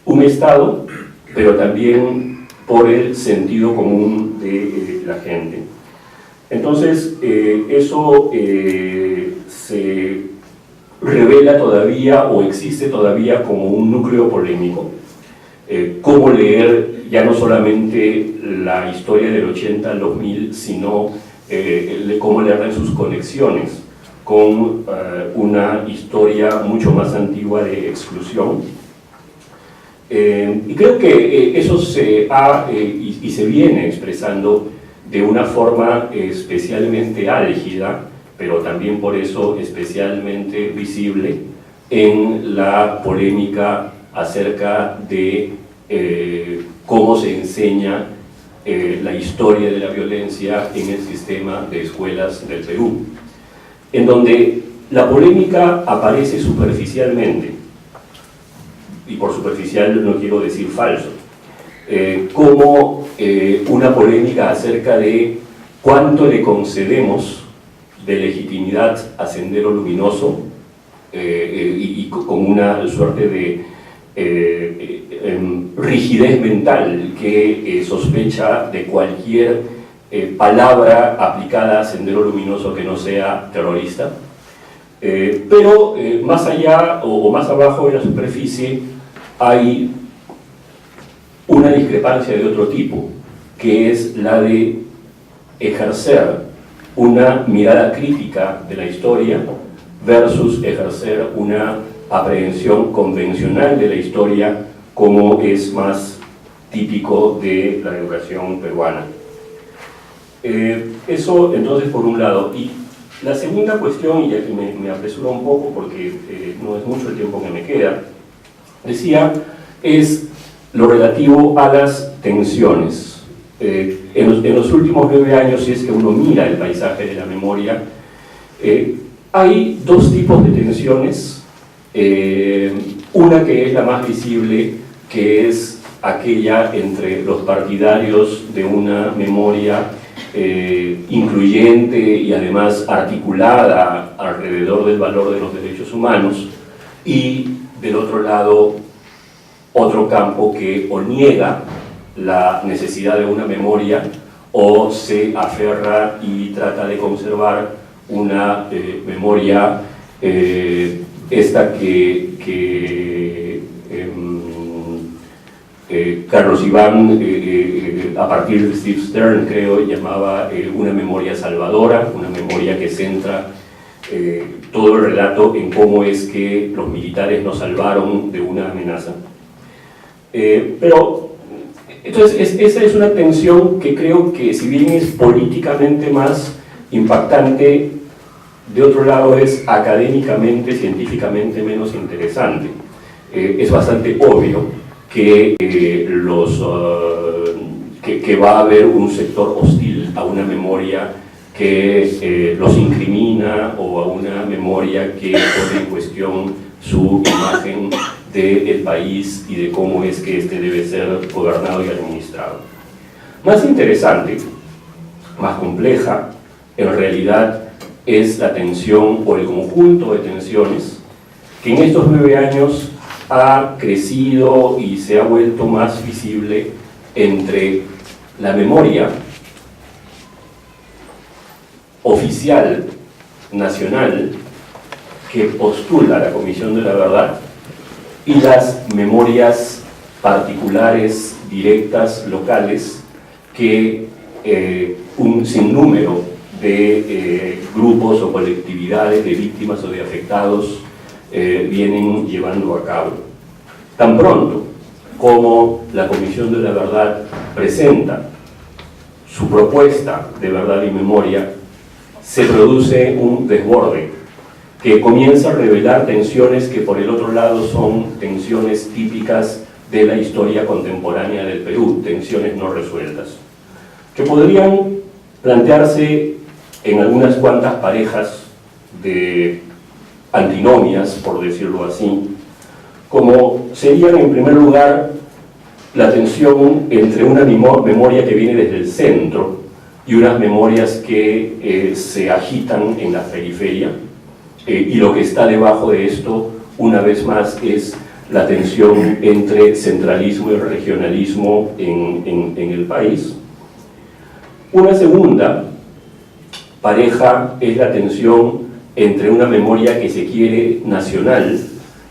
un Estado, pero también por el sentido común de la gente. Entonces, eso se revela todavía o existe todavía como un núcleo polémico. Cómo leer ya no solamente la historia del 80 al 2000, sino cómo leerla en sus conexiones con una historia mucho más antigua de exclusión. Y creo que eso se ha y se viene expresando de una forma especialmente álgida, pero también por eso especialmente visible en la polémica acerca de cómo se enseña la historia de la violencia en el sistema de escuelas del Perú, en donde la polémica aparece superficialmente, y por superficial no quiero decir falso, como una polémica acerca de cuánto le concedemos de legitimidad a Sendero Luminoso y con una suerte de rigidez mental que sospecha de cualquier palabra aplicada a Sendero Luminoso que no sea terrorista. Pero más allá o más abajo de la superficie hay una discrepancia de otro tipo, que es la de ejercer una mirada crítica de la historia versus ejercer una aprehensión convencional de la historia, como es más típico de la educación peruana. Eso entonces por un lado. Y la segunda cuestión, y aquí me apresuro un poco porque no es mucho el tiempo que me queda, decía, es lo relativo a las tensiones. En los últimos 9 años, si es que uno mira el paisaje de la memoria, hay dos tipos de tensiones. Una que es la más visible, que es aquella entre los partidarios de una memoria incluyente y además articulada alrededor del valor de los derechos humanos, y del otro lado otro campo que o niega la necesidad de una memoria o se aferra y trata de conservar una memoria esta que Carlos Iván, a partir de Steve Stern, creo, llamaba una memoria salvadora, una memoria que centra todo el relato en cómo es que los militares nos salvaron de una amenaza. Pero, entonces, esa es una tensión que creo que, si bien es políticamente más impactante, de otro lado es académicamente, científicamente menos interesante. Es bastante obvio que, que va a haber un sector hostil a una memoria que los incrimina, o a una memoria que pone en cuestión su imagen del país y de cómo es que este debe ser gobernado y administrado. Más interesante, más compleja, en realidad es la tensión o el conjunto de tensiones que en estos 9 años ha crecido y se ha vuelto más visible entre la memoria oficial nacional que postula la Comisión de la Verdad y las memorias particulares, directas, locales, que un sinnúmero de grupos o colectividades de víctimas o de afectados vienen llevando a cabo. Tan pronto como la Comisión de la Verdad presenta su propuesta de verdad y memoria, se produce un desborde que comienza a revelar tensiones que por el otro lado son tensiones típicas de la historia contemporánea del Perú, tensiones no resueltas, que podrían plantearse en algunas cuantas parejas de antinomias, por decirlo así, como serían en primer lugar la tensión entre una memoria que viene desde el centro y unas memorias que se agitan en la periferia, y lo que está debajo de esto, una vez más, es la tensión entre centralismo y regionalismo en el país. Una segunda pareja es la tensión entre una memoria que se quiere nacional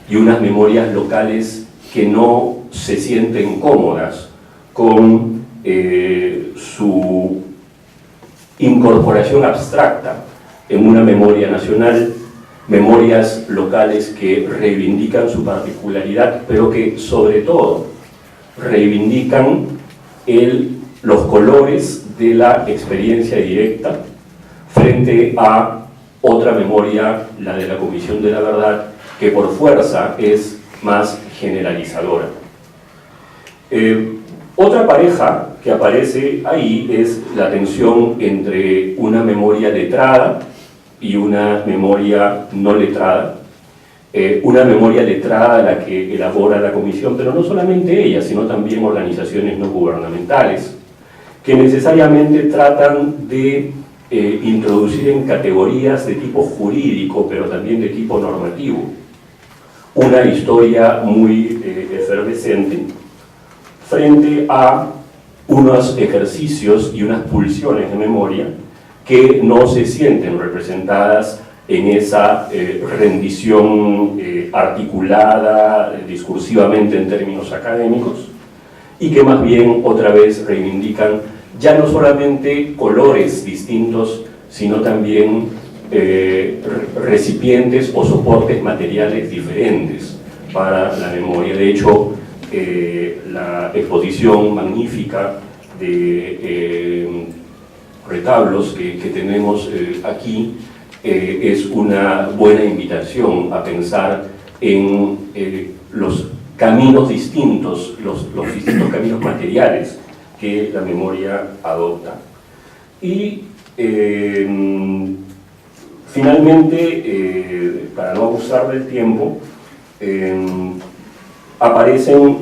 y unas memorias locales que no se sienten cómodas con su incorporación abstracta en una memoria nacional, memorias locales que reivindican su particularidad, pero que sobre todo reivindican los colores de la experiencia directa frente a otra memoria, la de la Comisión de la Verdad, que por fuerza es más generalizadora. Otra pareja que aparece ahí es la tensión entre una memoria letrada y una memoria no letrada. Una memoria letrada la que elabora la Comisión, pero no solamente ella, sino también organizaciones no gubernamentales, que necesariamente tratan de introducir en categorías de tipo jurídico, pero también de tipo normativo, una historia muy efervescente frente a unos ejercicios y unas pulsiones de memoria que no se sienten representadas en esa rendición articulada discursivamente en términos académicos, y que más bien otra vez reivindican ya no solamente colores distintos, sino también recipientes o soportes materiales diferentes para la memoria. De hecho, la exposición magnífica de retablos que tenemos aquí es una buena invitación a pensar en los caminos distintos, los distintos caminos materiales que la memoria adopta. Y finalmente, para no abusar del tiempo, aparecen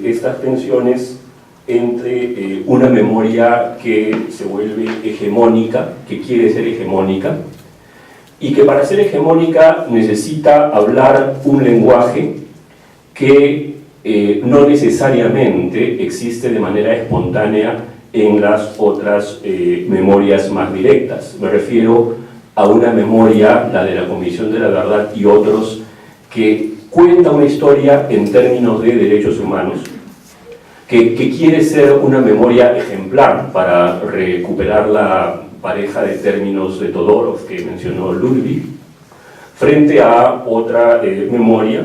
estas tensiones entre una memoria que se vuelve hegemónica, que quiere ser hegemónica, y que para ser hegemónica necesita hablar un lenguaje que no necesariamente existe de manera espontánea en las otras memorias más directas. Me refiero a una memoria, la de la Comisión de la Verdad y otros, que cuenta una historia en términos de derechos humanos, que quiere ser una memoria ejemplar para recuperar la pareja de términos de Todorov que mencionó Ludwig, frente a otra memoria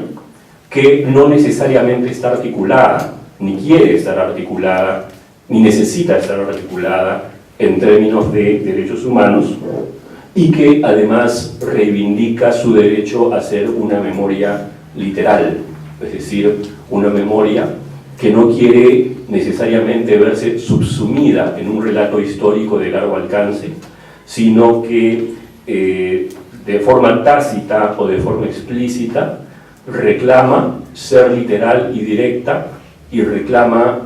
que no necesariamente está articulada, ni quiere estar articulada, ni necesita estar articulada en términos de derechos humanos, y que además reivindica su derecho a ser una memoria literal, es decir, una memoria que no quiere necesariamente verse subsumida en un relato histórico de largo alcance, sino que de forma tácita o de forma explícita reclama ser literal y directa, y reclama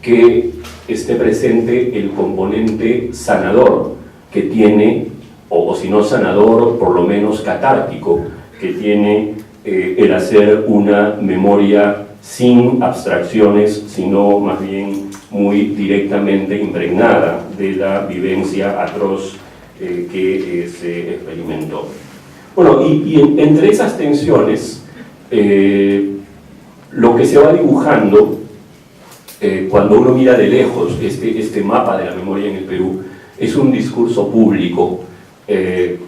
que esté presente el componente sanador que tiene, o si no sanador, por lo menos catártico, que tiene el hacer una memoria sin abstracciones, sino más bien muy directamente impregnada de la vivencia atroz que se experimentó. Bueno, y entre esas tensiones, lo que se va dibujando cuando uno mira de lejos este mapa de la memoria en el Perú, es un discurso público,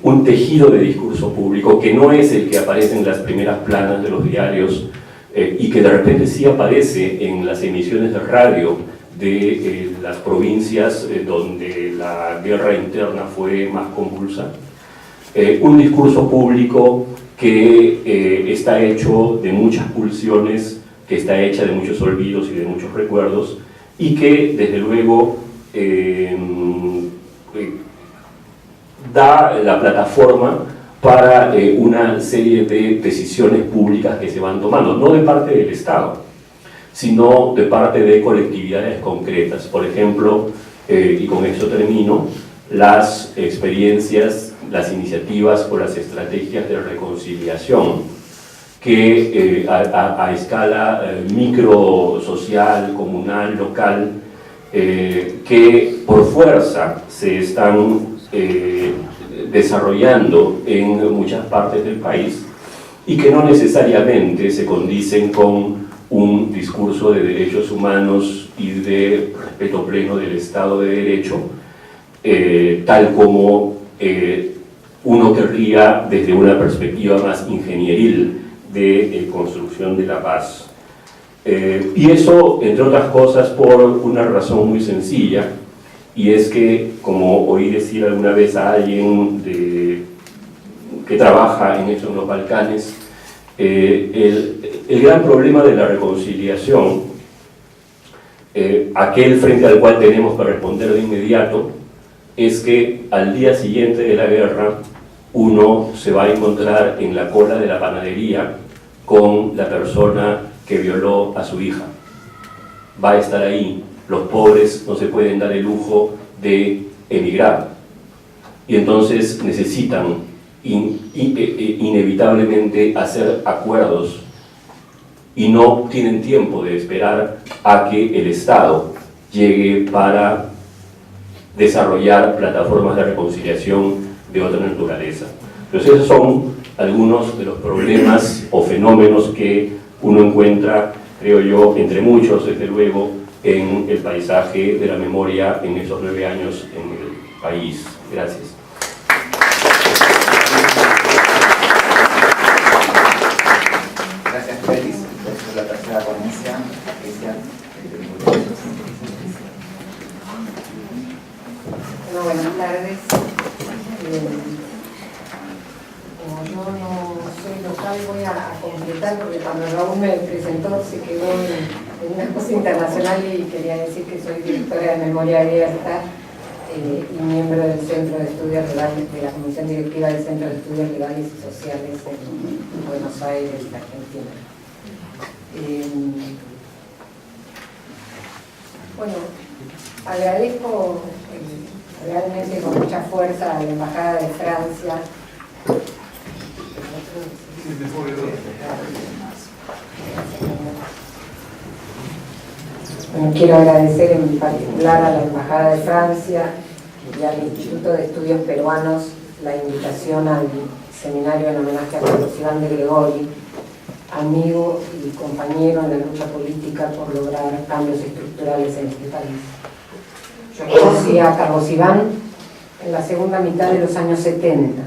un tejido de discurso público que no es el que aparece en las primeras planas de los diarios y que de repente sí aparece en las emisiones de radio de las provincias donde la guerra interna fue más convulsa. Un discurso público que está hecho de muchas pulsiones, que está hecha de muchos olvidos y de muchos recuerdos, y que desde luego da la plataforma para una serie de decisiones públicas que se van tomando, no de parte del Estado, sino de parte de colectividades concretas. Por ejemplo, y con eso termino, las experiencias, las iniciativas o las estrategias de reconciliación que a escala micro, social, comunal, local, que por fuerza se están desarrollando en muchas partes del país y que no necesariamente se condicen con un discurso de derechos humanos y de respeto pleno del Estado de Derecho, tal como uno querría desde una perspectiva más ingenieril de construcción de la paz. Y eso, entre otras cosas, por una razón muy sencilla, y es que, como oí decir alguna vez a alguien que trabaja en eso en los Balcanes, el gran problema de la reconciliación, aquel frente al cual tenemos que responder de inmediato, es que al día siguiente de la guerra uno se va a encontrar en la cola de la panadería con la persona que violó a su hija. Va a estar ahí. Los pobres no se pueden dar el lujo de emigrar y entonces necesitan inevitablemente hacer acuerdos y no tienen tiempo de esperar a que el Estado llegue para desarrollar plataformas de reconciliación de otra naturaleza. Entonces esos son algunos de los problemas o fenómenos que uno encuentra, creo yo, entre muchos, desde luego, en el paisaje de la memoria en esos 9 años en el país. Gracias. Gracias, Félix. Esta es la tercera ponencia. Bueno, buenas tardes. Como yo no soy local, voy a completar, porque cuando Raúl me presentó se quedó en una cosa internacional y quería decir que soy directora de Memoria Abierta y miembro del Centro de Estudios Legales, de la Comisión Directiva del Centro de Estudios Legales y Sociales en Buenos Aires, Argentina. Bueno, agradezco realmente con mucha fuerza a la Embajada de Francia. Bueno, quiero agradecer en particular a la Embajada de Francia y al Instituto de Estudios Peruanos la invitación al seminario en homenaje a Carlos Iván de Gregori, amigo y compañero en la lucha política por lograr cambios estructurales en este país. Yo conocí a Carlos Iván en la segunda mitad de los años 70.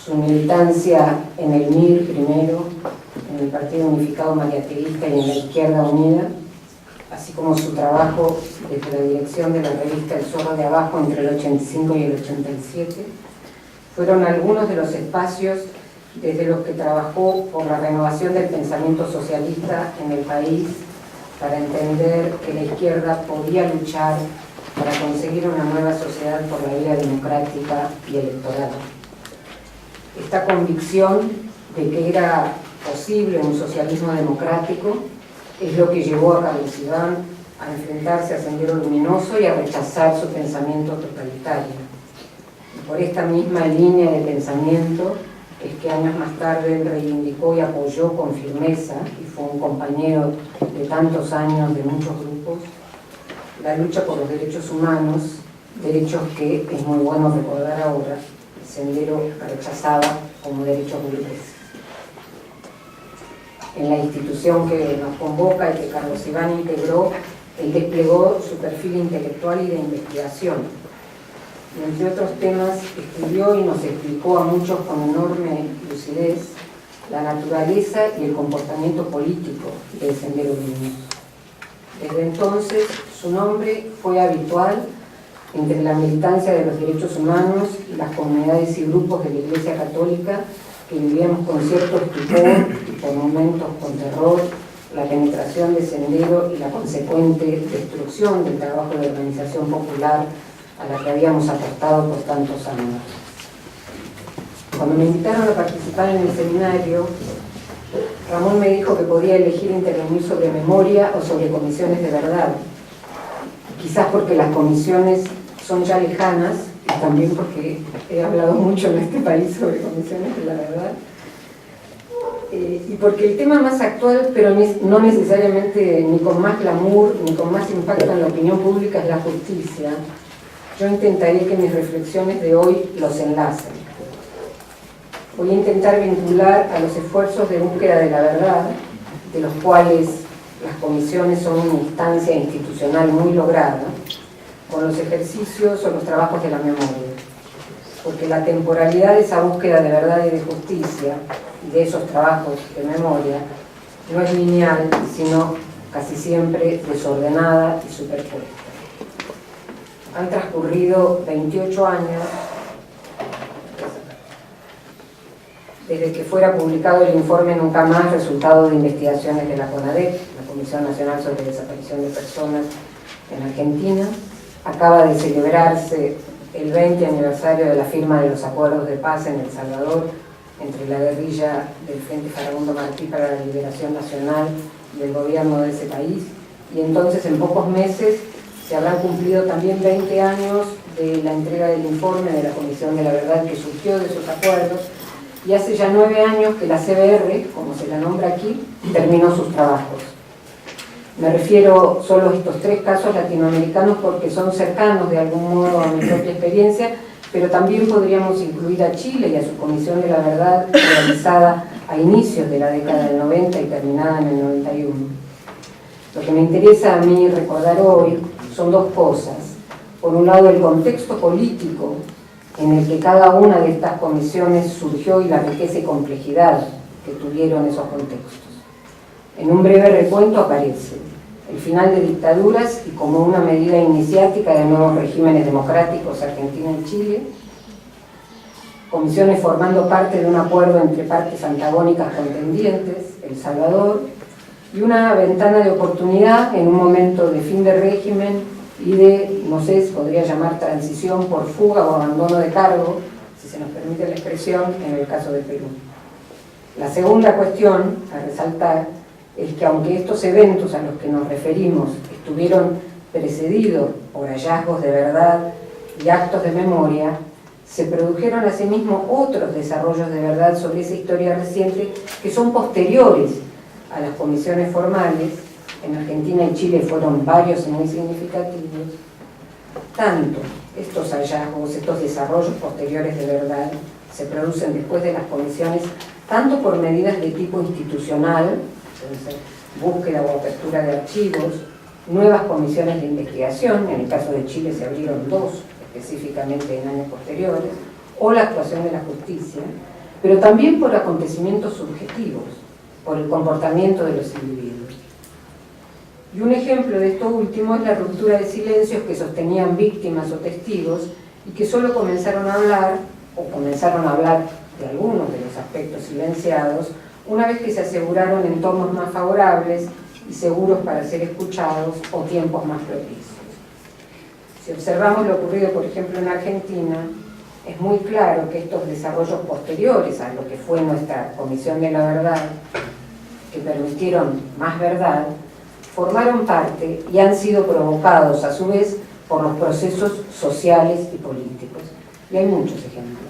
Su militancia en el MIR primero, en el Partido Unificado Mariateguista y en la Izquierda Unida, así como su trabajo desde la dirección de la revista El Zorro de Abajo entre el 85 y el 87, fueron algunos de los espacios desde los que trabajó por la renovación del pensamiento socialista en el país, para entender que la izquierda podía luchar para conseguir una nueva sociedad por la vía democrática y electoral. Esta convicción de que era posible un socialismo democrático es lo que llevó a Carlos Iván a enfrentarse a Sendero Luminoso y a rechazar su pensamiento totalitario. Y por esta misma línea de pensamiento es que años más tarde él reivindicó y apoyó con firmeza, y fue un compañero de tantos años de muchos grupos, la lucha por los derechos humanos, derechos que, es muy bueno recordar ahora, Sendero rechazaba como derechos libres. En la institución que nos convoca y que Carlos Iván integró, él desplegó su perfil intelectual y de investigación. Y entre otros temas, estudió y nos explicó a muchos con enorme lucidez la naturaleza y el comportamiento político del Sendero Luminoso. Desde entonces, su nombre fue habitual entre la militancia de los derechos humanos y las comunidades y grupos de la Iglesia Católica que vivíamos con cierto estupor y por momentos con terror la penetración de Sendero y la consecuente destrucción del trabajo de organización popular a la que habíamos apostado por tantos años. Cuando me invitaron a participar en el seminario, Ramón me dijo que podía elegir intervenir sobre memoria o sobre comisiones de verdad. Quizás porque las comisiones son ya lejanas y también porque he hablado mucho en este país sobre comisiones de la verdad. Y porque el tema más actual, pero no necesariamente ni con más glamour, ni con más impacto en la opinión pública, es la justicia, yo intentaré que mis reflexiones de hoy los enlacen. Voy a intentar vincular a los esfuerzos de búsqueda de la verdad, de los cuales las comisiones son una instancia institucional muy lograda, con los ejercicios o los trabajos de la memoria. Porque la temporalidad de esa búsqueda de verdad y de justicia, y de esos trabajos de memoria, no es lineal, sino casi siempre desordenada y superpuesta. Han transcurrido 28 años desde que fuera publicado el informe Nunca Más, resultado de investigaciones de la CONADEP, la Comisión Nacional sobre Desaparición de Personas en Argentina. Acaba de celebrarse el 20 aniversario de la firma de los acuerdos de paz en El Salvador entre la guerrilla del Frente Farabundo Martí para la Liberación Nacional y el gobierno de ese país, y entonces en pocos meses se habrán cumplido también 20 años de la entrega del informe de la Comisión de la Verdad que surgió de esos acuerdos, y hace ya 9 años que la CBR, como se la nombra aquí, terminó sus trabajos. Me refiero solo a estos 3 casos latinoamericanos porque son cercanos de algún modo a mi propia experiencia, pero también podríamos incluir a Chile y a su Comisión de la Verdad, realizada a inicios de la década del 90 y terminada en el 91. Lo que me interesa a mí recordar hoy son 2 cosas. Por un lado, el contexto político en el que cada una de estas comisiones surgió y la riqueza y complejidad que tuvieron esos contextos. En un breve recuento aparece el final de dictaduras y como una medida iniciática de nuevos regímenes democráticos Argentina y Chile, comisiones formando parte de un acuerdo entre partes antagónicas contendientes, El Salvador, y una ventana de oportunidad en un momento de fin de régimen y de, no sé, se podría llamar transición por fuga o abandono de cargo, si se nos permite la expresión, en el caso de Perú. La segunda cuestión a resaltar es que aunque estos eventos a los que nos referimos estuvieron precedidos por hallazgos de verdad y actos de memoria, se produjeron asimismo otros desarrollos de verdad sobre esa historia reciente que son posteriores a las comisiones formales. En Argentina y Chile fueron varios y muy significativos. Tanto estos hallazgos, estos desarrollos posteriores de verdad, se producen después de las comisiones, tanto por medidas de tipo institucional, búsqueda o apertura de archivos, nuevas comisiones de investigación, en el caso de Chile se abrieron 2 específicamente en años posteriores, o la actuación de la justicia, pero también por acontecimientos subjetivos, por el comportamiento de los individuos. Y un ejemplo de esto último es la ruptura de silencios que sostenían víctimas o testigos y que solo comenzaron a hablar, o comenzaron a hablar de algunos de los aspectos silenciados, una vez que se aseguraron entornos más favorables y seguros para ser escuchados o tiempos más propicios. Si observamos lo ocurrido, por ejemplo, en Argentina, es muy claro que estos desarrollos posteriores a lo que fue nuestra Comisión de la Verdad, que permitieron más verdad, formaron parte y han sido provocados a su vez por los procesos sociales y políticos. Y hay muchos ejemplos.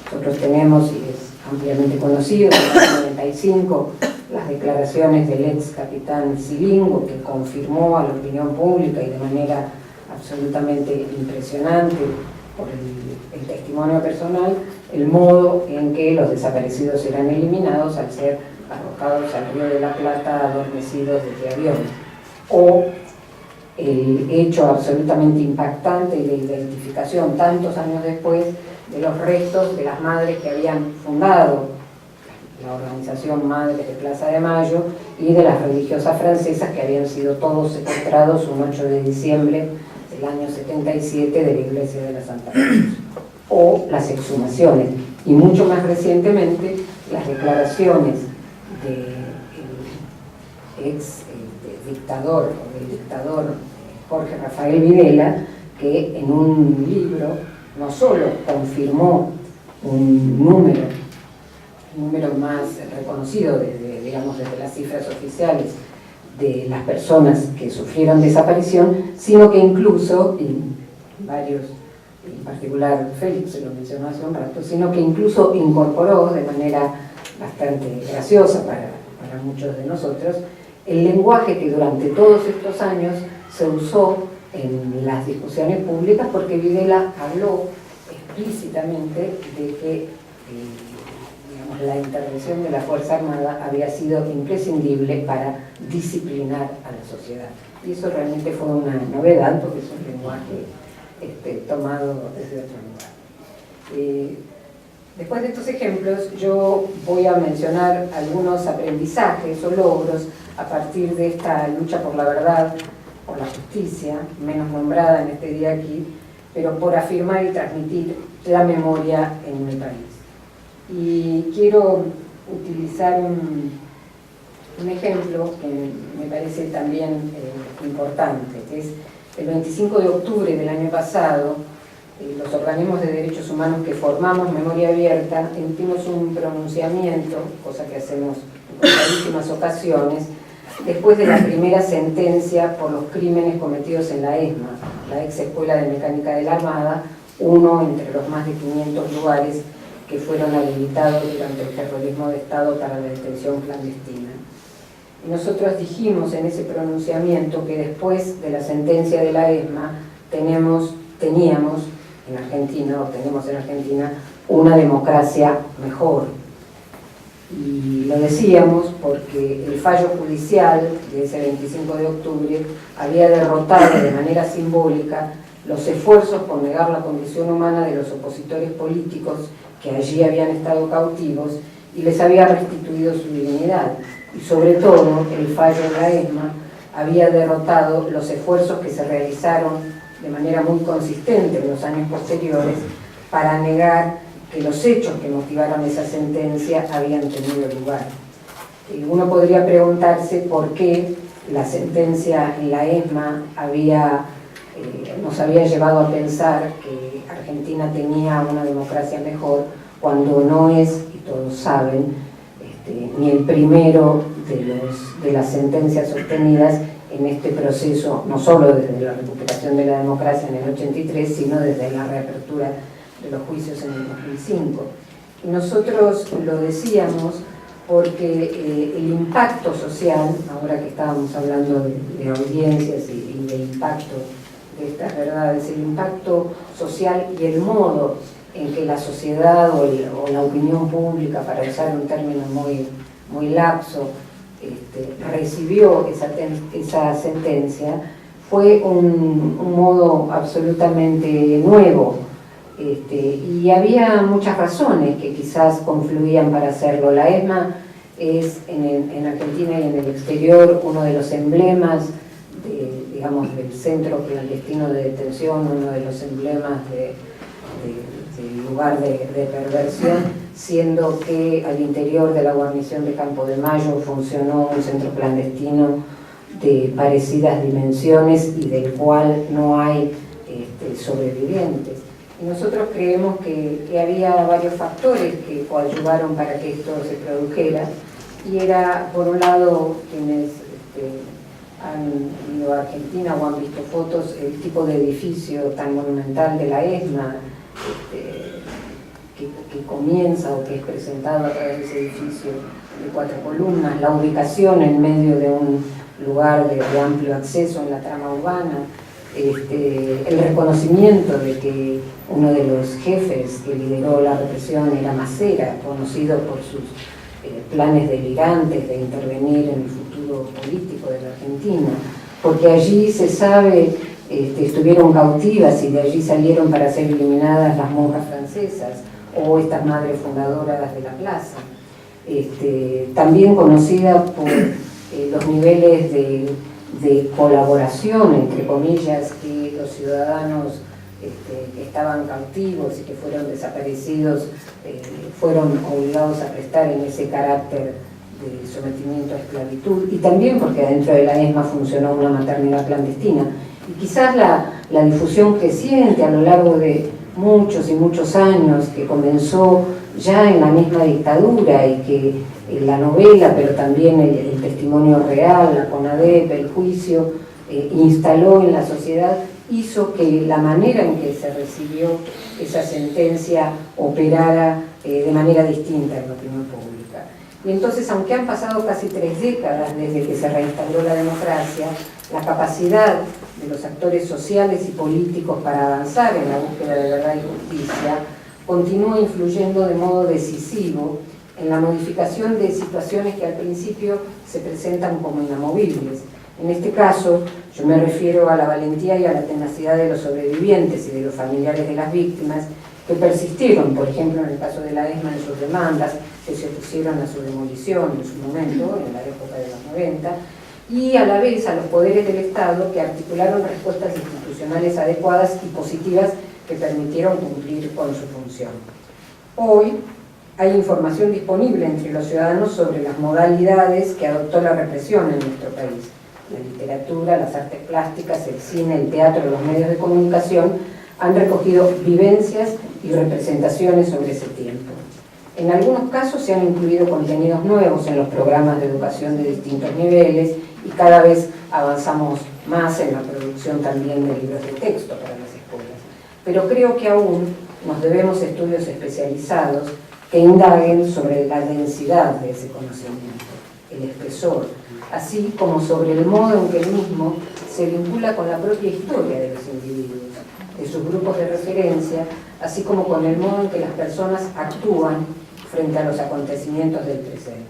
Nosotros tenemos, y es ampliamente conocido, en el año 95, las declaraciones del ex capitán Cilingo, que confirmó a la opinión pública y de manera absolutamente impresionante por el testimonio personal, el modo en que los desaparecidos eran eliminados al ser arrojados al Río de la Plata adormecidos desde aviones. O el hecho absolutamente impactante de identificación, tantos años después, de los restos de las madres que habían fundado la organización Madres de Plaza de Mayo y de las religiosas francesas que habían sido todos secuestrados un 8 de diciembre del año 77 de la iglesia de la Santa Cruz. O las exhumaciones, y mucho más recientemente las declaraciones del dictador Jorge Rafael Videla, que en un libro no solo confirmó un número más reconocido desde las cifras oficiales de las personas que sufrieron desaparición, sino que incluso, y varios, en particular Félix se lo mencionó hace un rato, sino que incluso incorporó de manera bastante graciosa para muchos de nosotros el lenguaje que durante todos estos años se usó en las discusiones públicas, porque Videla habló explícitamente de que la intervención de la Fuerza Armada había sido imprescindible para disciplinar a la sociedad. Y eso realmente fue una novedad, porque es un lenguaje tomado desde otro lugar. Después de estos ejemplos, yo voy a mencionar algunos aprendizajes o logros a partir de esta lucha por la verdad, por la justicia, menos nombrada en este día aquí, pero por afirmar y transmitir la memoria en mi país. Y quiero utilizar un ejemplo que me parece también importante, que es el 25 de octubre del año pasado. Los organismos de derechos humanos que formamos Memoria Abierta emitimos un pronunciamiento, cosa que hacemos en contabilísimas ocasiones, después de la primera sentencia por los crímenes cometidos en la ESMA, la ex Escuela de Mecánica de la Armada, uno entre los más de 500 lugares que fueron habilitados durante el terrorismo de Estado para la detención clandestina. Y nosotros dijimos en ese pronunciamiento que después de la sentencia de la ESMA teníamos en Argentina, o tenemos en Argentina, una democracia mejor. Y lo decíamos porque el fallo judicial de ese 25 de octubre había derrotado de manera simbólica los esfuerzos por negar la condición humana de los opositores políticos que allí habían estado cautivos y les había restituido su dignidad. Y sobre todo, el fallo de la ESMA había derrotado los esfuerzos que se realizaron de manera muy consistente en los años posteriores para negar que los hechos que motivaron esa sentencia habían tenido lugar. Uno podría preguntarse por qué la sentencia en la ESMA nos había llevado a pensar que Argentina tenía una democracia mejor, cuando no es, y todos saben, ni el primero de las sentencias obtenidas en este proceso, no solo desde la recuperación de la democracia en el 83, sino desde la reapertura de los juicios en el 2005. Y nosotros lo decíamos porque el impacto social, ahora que estábamos hablando de audiencias y del impacto de estas verdades, el impacto social y el modo en que la sociedad o la opinión pública, para usar un término muy lapso, recibió esa sentencia, fue un modo absolutamente nuevo. Y había muchas razones que quizás confluían para hacerlo. La ESMA es en Argentina y en el exterior uno de los emblemas del centro clandestino de detención, uno de los emblemas del lugar de perversión, siendo que al interior de la guarnición de Campo de Mayo funcionó un centro clandestino de parecidas dimensiones y del cual no hay sobrevivientes. Y nosotros creemos que había varios factores que coadyuvaron para que esto se produjera, y era, por un lado, quienes han ido a Argentina o han visto fotos, el tipo de edificio tan monumental de la ESMA, que comienza o que es presentado a través de ese edificio de 4 columnas, la ubicación en medio de un lugar de amplio acceso en la trama urbana, el reconocimiento de que uno de los jefes que lideró la represión era Macera, conocido por sus planes delirantes de intervenir en el futuro político de la Argentina, porque allí se sabe, estuvieron cautivas y de allí salieron para ser eliminadas las monjas francesas o estas madres fundadoras de la plaza, también conocida por los niveles de colaboración, entre comillas, que los ciudadanos que estaban cautivos y que fueron desaparecidos fueron obligados a prestar en ese carácter de sometimiento a esclavitud, y también porque dentro de la ESMA funcionó una maternidad clandestina. Y quizás la difusión creciente a lo largo de muchos y muchos años, que comenzó ya en la misma dictadura y que la novela, pero también el testimonio real, la CONADEP, el juicio, instaló en la sociedad, hizo que la manera en que se recibió esa sentencia operara de manera distinta en la opinión pública. Y entonces, aunque han pasado casi 3 décadas desde que se reinstauró la democracia, la capacidad de los actores sociales y políticos para avanzar en la búsqueda de verdad y justicia continúa influyendo de modo decisivo en la modificación de situaciones que al principio se presentan como inamovibles. En este caso, yo me refiero a la valentía y a la tenacidad de los sobrevivientes y de los familiares de las víctimas que persistieron, por ejemplo, en el caso de la ESMA, en sus demandas, que se opusieron a su demolición en su momento, en la época de los 90, y a la vez a los poderes del Estado que articularon respuestas institucionales adecuadas y positivas que permitieron cumplir con su función. Hoy hay información disponible entre los ciudadanos sobre las modalidades que adoptó la represión en nuestro país. La literatura, las artes plásticas, el cine, el teatro, los medios de comunicación han recogido vivencias y representaciones sobre ese tiempo. En algunos casos se han incluido contenidos nuevos en los programas de educación de distintos niveles y cada vez avanzamos más en la producción también de libros de texto para las escuelas. Pero creo que aún nos debemos estudios especializados que indaguen sobre la densidad de ese conocimiento, el espesor, así como sobre el modo en que el mismo se vincula con la propia historia de los individuos, de sus grupos de referencia, así como con el modo en que las personas actúan frente a los acontecimientos del presente.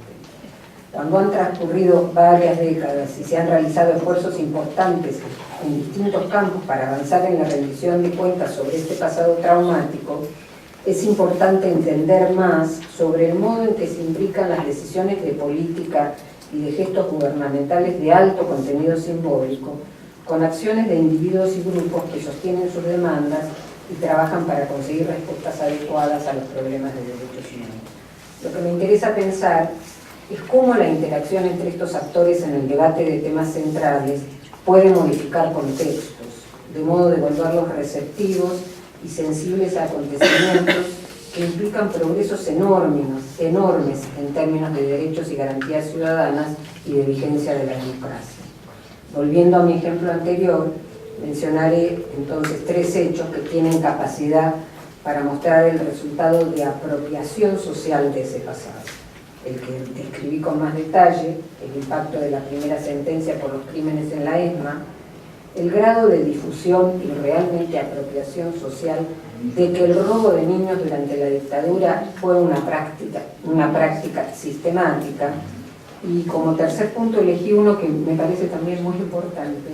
Cuando han transcurrido varias décadas y se han realizado esfuerzos importantes en distintos campos para avanzar en la rendición de cuentas sobre este pasado traumático, es importante entender más sobre el modo en que se imbrican las decisiones de política y de gestos gubernamentales de alto contenido simbólico, con acciones de individuos y grupos que sostienen sus demandas y trabajan para conseguir respuestas adecuadas a los problemas de derechos humanos. Lo que me interesa pensar es cómo la interacción entre estos actores en el debate de temas centrales puede modificar contextos, de modo de volverlos receptivos y sensibles a acontecimientos que implican progresos enormes en términos de derechos y garantías ciudadanas y de vigencia de la democracia. Volviendo a mi ejemplo anterior, mencionaré entonces 3 hechos que tienen capacidad para mostrar el resultado de apropiación social de ese pasado. El que describí con más detalle, el impacto de la primera sentencia por los crímenes en la ESMA, el grado de difusión y realmente apropiación social de que el robo de niños durante la dictadura fue una práctica sistemática, y como tercer punto elegí uno que me parece también muy importante,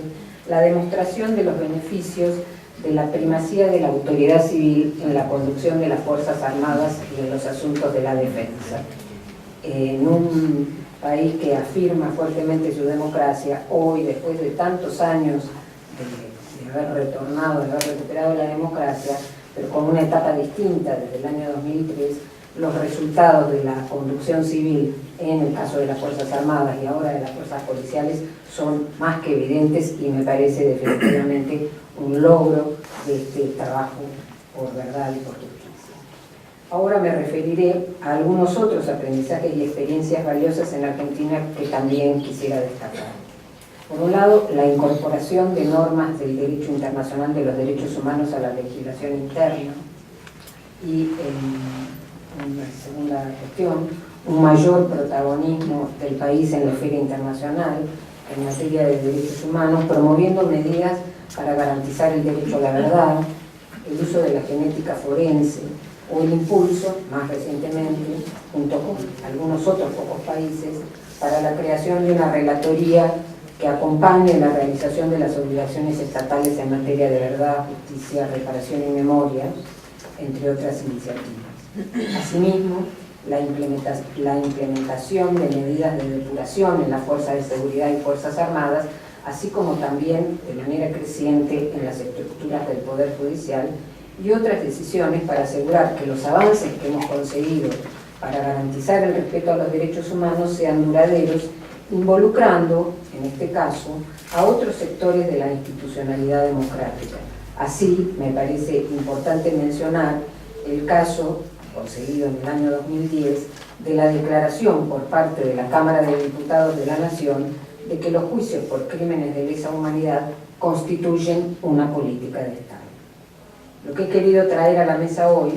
la demostración de los beneficios de la primacía de la autoridad civil en la conducción de las Fuerzas Armadas y en los asuntos de la defensa. En un país que afirma fuertemente su democracia, hoy, después de tantos años de haber retornado, de haber recuperado la democracia, pero con una etapa distinta desde el año 2003, los resultados de la conducción civil en el caso de las Fuerzas Armadas y ahora de las fuerzas policiales son más que evidentes y me parece definitivamente un logro de este trabajo por verdad y por justicia. Ahora me referiré a algunos otros aprendizajes y experiencias valiosas en Argentina que también quisiera destacar. Por un lado, la incorporación de normas del derecho internacional de los derechos humanos a la legislación interna y, en una segunda cuestión, un mayor protagonismo del país en la esfera internacional en materia de derechos humanos, promoviendo medidas para garantizar el derecho a la verdad, el uso de la genética forense o el impulso, más recientemente, junto con algunos otros pocos países, para la creación de una relatoría que acompañe la realización de las obligaciones estatales en materia de verdad, justicia, reparación y memoria, entre otras iniciativas. Asimismo, la implementación de medidas de depuración en las fuerzas de seguridad y fuerzas armadas, así como también de manera creciente en las estructuras del Poder Judicial, y otras decisiones para asegurar que los avances que hemos conseguido para garantizar el respeto a los derechos humanos sean duraderos, involucrando, en este caso, a otros sectores de la institucionalidad democrática, Así, me parece importante mencionar el caso, conseguido en el año 2010, de la declaración por parte de la Cámara de Diputados de la Nación de que los juicios por crímenes de lesa humanidad constituyen una política de Estado. Lo que he querido traer a la mesa hoy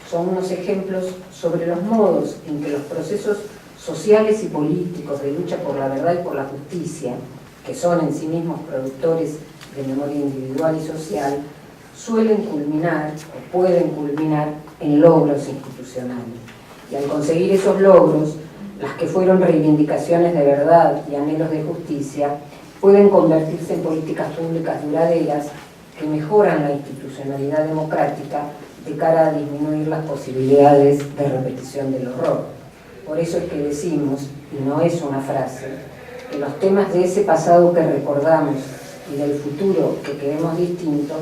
son unos ejemplos sobre los modos en que los procesos sociales y políticos de lucha por la verdad y por la justicia, que son en sí mismos productores de memoria individual y social, suelen culminar o pueden culminar en logros institucionales. Y al conseguir esos logros, las que fueron reivindicaciones de verdad y anhelos de justicia, pueden convertirse en políticas públicas duraderas que mejoran la institucionalidad democrática de cara a disminuir las posibilidades de repetición del horror. Por eso es que decimos, y no es una frase, que los temas de ese pasado que recordamos y del futuro que queremos distinto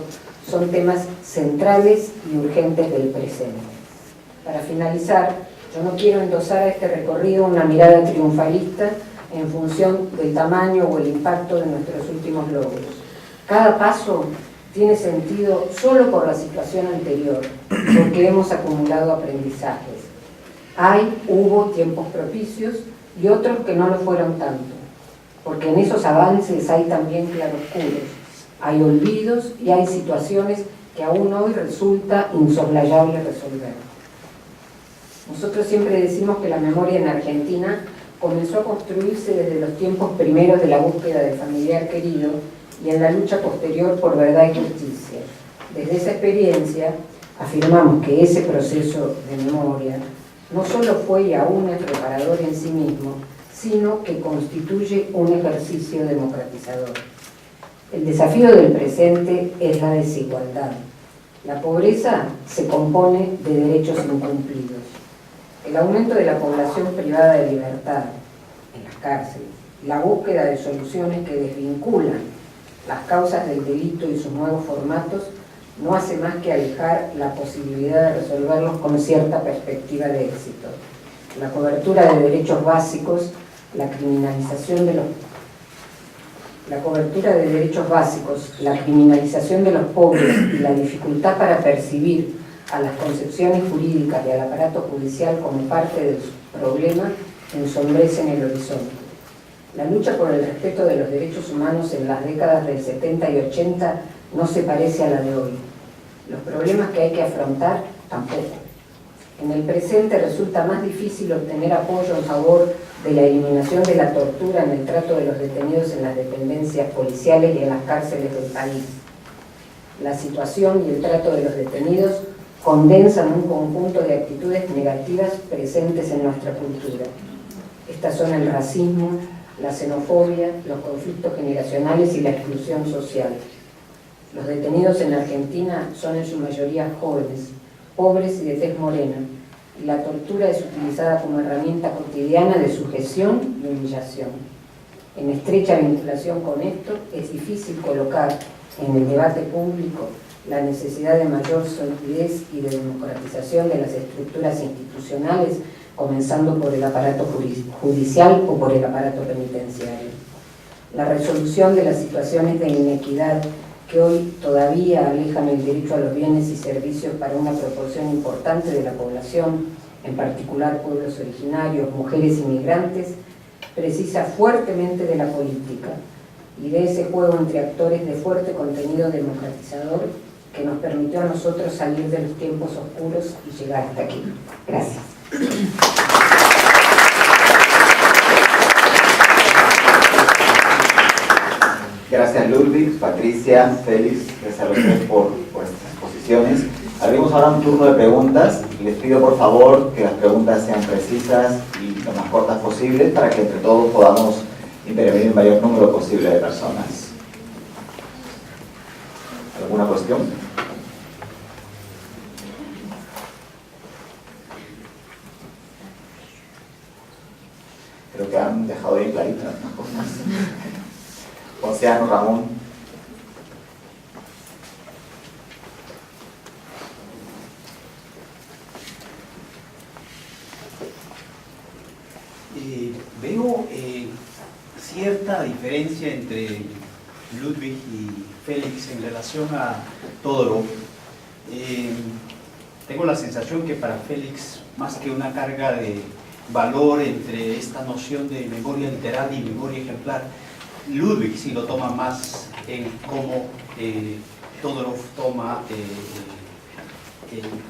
son temas centrales y urgentes del presente. Para finalizar, yo no quiero endosar a este recorrido una mirada triunfalista en función del tamaño o el impacto de nuestros últimos logros. Cada paso tiene sentido solo por la situación anterior, porque hemos acumulado aprendizajes. Hubo tiempos propicios y otros que no lo fueron tanto, porque en esos avances hay también claroscuros, hay olvidos y hay situaciones que aún hoy resulta insoslayable resolver. Nosotros siempre decimos que la memoria en Argentina comenzó a construirse desde los tiempos primeros de la búsqueda del familiar querido y en la lucha posterior por verdad y justicia. Desde esa experiencia afirmamos que ese proceso de memoria no solo fue y aún es reparador en sí mismo, sino que constituye un ejercicio democratizador. El desafío del presente es la desigualdad. La pobreza se compone de derechos incumplidos. El aumento de la población privada de libertad en las cárceles, la búsqueda de soluciones que desvinculan las causas del delito y sus nuevos formatos no hace más que alejar la posibilidad de resolverlos con cierta perspectiva de éxito. La cobertura de derechos básicos, la criminalización de los pobres y la dificultad para percibir a las concepciones jurídicas y al aparato judicial como parte del problema ensombrecen el horizonte. La lucha por el respeto de los derechos humanos en las décadas del 70 y 80 no se parece a la de hoy. Los problemas que hay que afrontar tampoco. En el presente resulta más difícil obtener apoyo en favor de la eliminación de la tortura en el trato de los detenidos en las dependencias policiales y en las cárceles del país. La situación y el trato de los detenidos condensan un conjunto de actitudes negativas presentes en nuestra cultura. Estas son el racismo, la xenofobia, los conflictos generacionales y la exclusión social. Los detenidos en Argentina son en su mayoría jóvenes, pobres y de tez morena, y la tortura es utilizada como herramienta cotidiana de sujeción y humillación. En estrecha vinculación con esto, es difícil colocar en el debate público la necesidad de mayor solidez y de democratización de las estructuras institucionales, comenzando por el aparato judicial o por el aparato penitenciario. La resolución de las situaciones de inequidad que hoy todavía alejan el derecho a los bienes y servicios para una proporción importante de la población, en particular pueblos originarios, mujeres y migrantes, precisa fuertemente de la política y de ese juego entre actores de fuerte contenido democratizador que nos permitió a nosotros salir de los tiempos oscuros y llegar hasta aquí. Gracias. Gracias Ludwig, Patricia, Félix, gracias a los tres por vuestras exposiciones. Abrimos ahora un turno de preguntas. Les pido por favor que las preguntas sean precisas y lo más cortas posible para que entre todos podamos intervenir el mayor número posible de personas. ¿Alguna cuestión? Creo que han dejado bien claritas las cosas. Oceano, Ramón. Veo cierta diferencia entre Ludwig y Félix en relación a Todorov. Tengo la sensación que para Félix, más que una carga de valor entre esta noción de memoria literal y memoria ejemplar, Ludwig sí lo toma más en cómo Todorov toma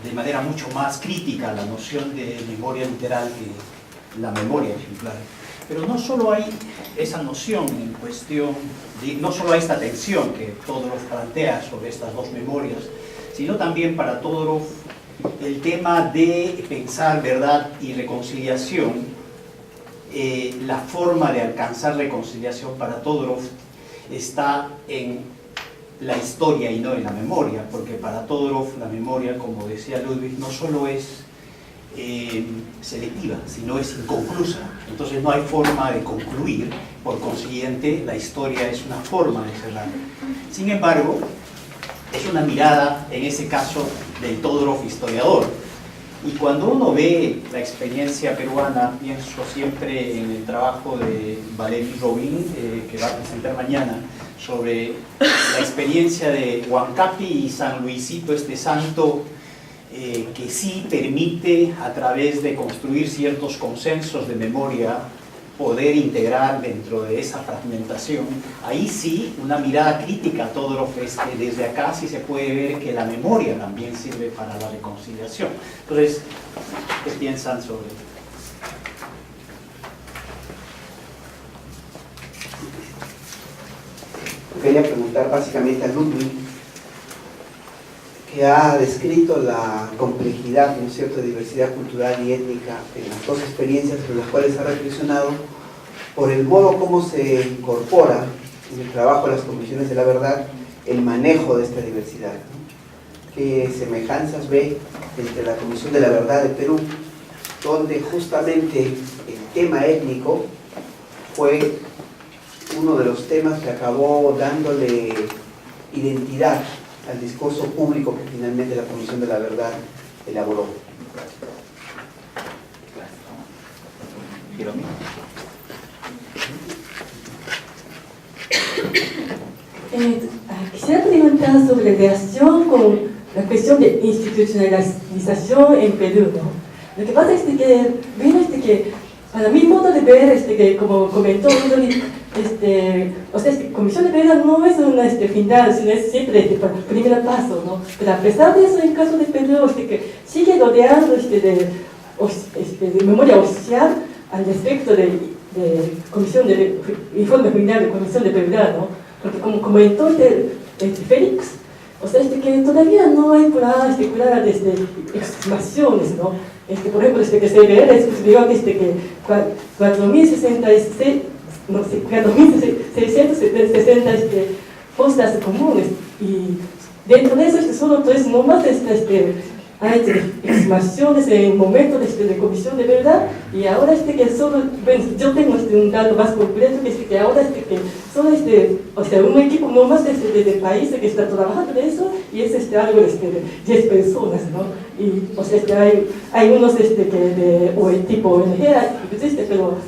de manera mucho más crítica la noción de memoria literal que la memoria ejemplar. Pero no solo hay esa noción en cuestión, no solo hay esta tensión que Todorov plantea sobre estas dos memorias, sino también para Todorov el tema de pensar verdad y reconciliación, la forma de alcanzar reconciliación para Todorov está en la historia y no en la memoria, porque para Todorov la memoria, como decía Ludwig, no solo es selectiva, sino es inconclusa. Entonces no hay forma de concluir, por consiguiente la historia es una forma de cerrar. Sin embargo, es una mirada, en ese caso, del Todorov historiador. Y cuando uno ve la experiencia peruana, pienso siempre en el trabajo de Valery Robin, que va a presentar mañana, sobre la experiencia de Huancapi y San Luisito, este santo que sí permite, a través de construir ciertos consensos de memoria, poder integrar dentro de esa fragmentación. Ahí sí, una mirada crítica a Todorov es que desde acá sí se puede ver que la memoria también sirve para la reconciliación. Entonces, ¿qué piensan sobre esto? Quería preguntar básicamente a Ludwig, que ha descrito la complejidad, ¿no es cierto?, de diversidad cultural y étnica en las dos experiencias en las cuales ha reflexionado por el modo como se incorpora en el trabajo de las comisiones de la verdad el manejo de esta diversidad, ¿no? ¿Qué semejanzas ve entre la Comisión de la Verdad de Perú, donde justamente el tema étnico fue uno de los temas que acabó dándole identidad al discurso público que finalmente la Comisión de la Verdad elaboró? Quisiera preguntar sobre la relación con la cuestión de institucionalización en Perú, ¿no? Lo que pasa es que veo que para mi modo de ver, que como comentó Ludwig, o sea, Comisión de Verdad no es una final, sino es siempre el primer paso, ¿no? Pero a pesar de eso, en el caso de Perú, que sigue rodeando de memoria oficial al respecto de Comisión de Informe Final de Comisión de Verdad, ¿no? Porque como comentó Félix, o sea, que todavía no hay claras exhumaciones, ¿no? Por ejemplo, que CBR escribió que 4.660 fosas comunes, y dentro de eso solo tres nomás hay exhumaciones en momentos de Comisión de Verdad, y ahora que solo, bueno, yo tengo un dato más completo, que ahora solo o sea, un equipo nomás de país que está trabajando en eso, y es algo de 10 personas, ¿no? Y o sea, hay unos tipo ONG, pero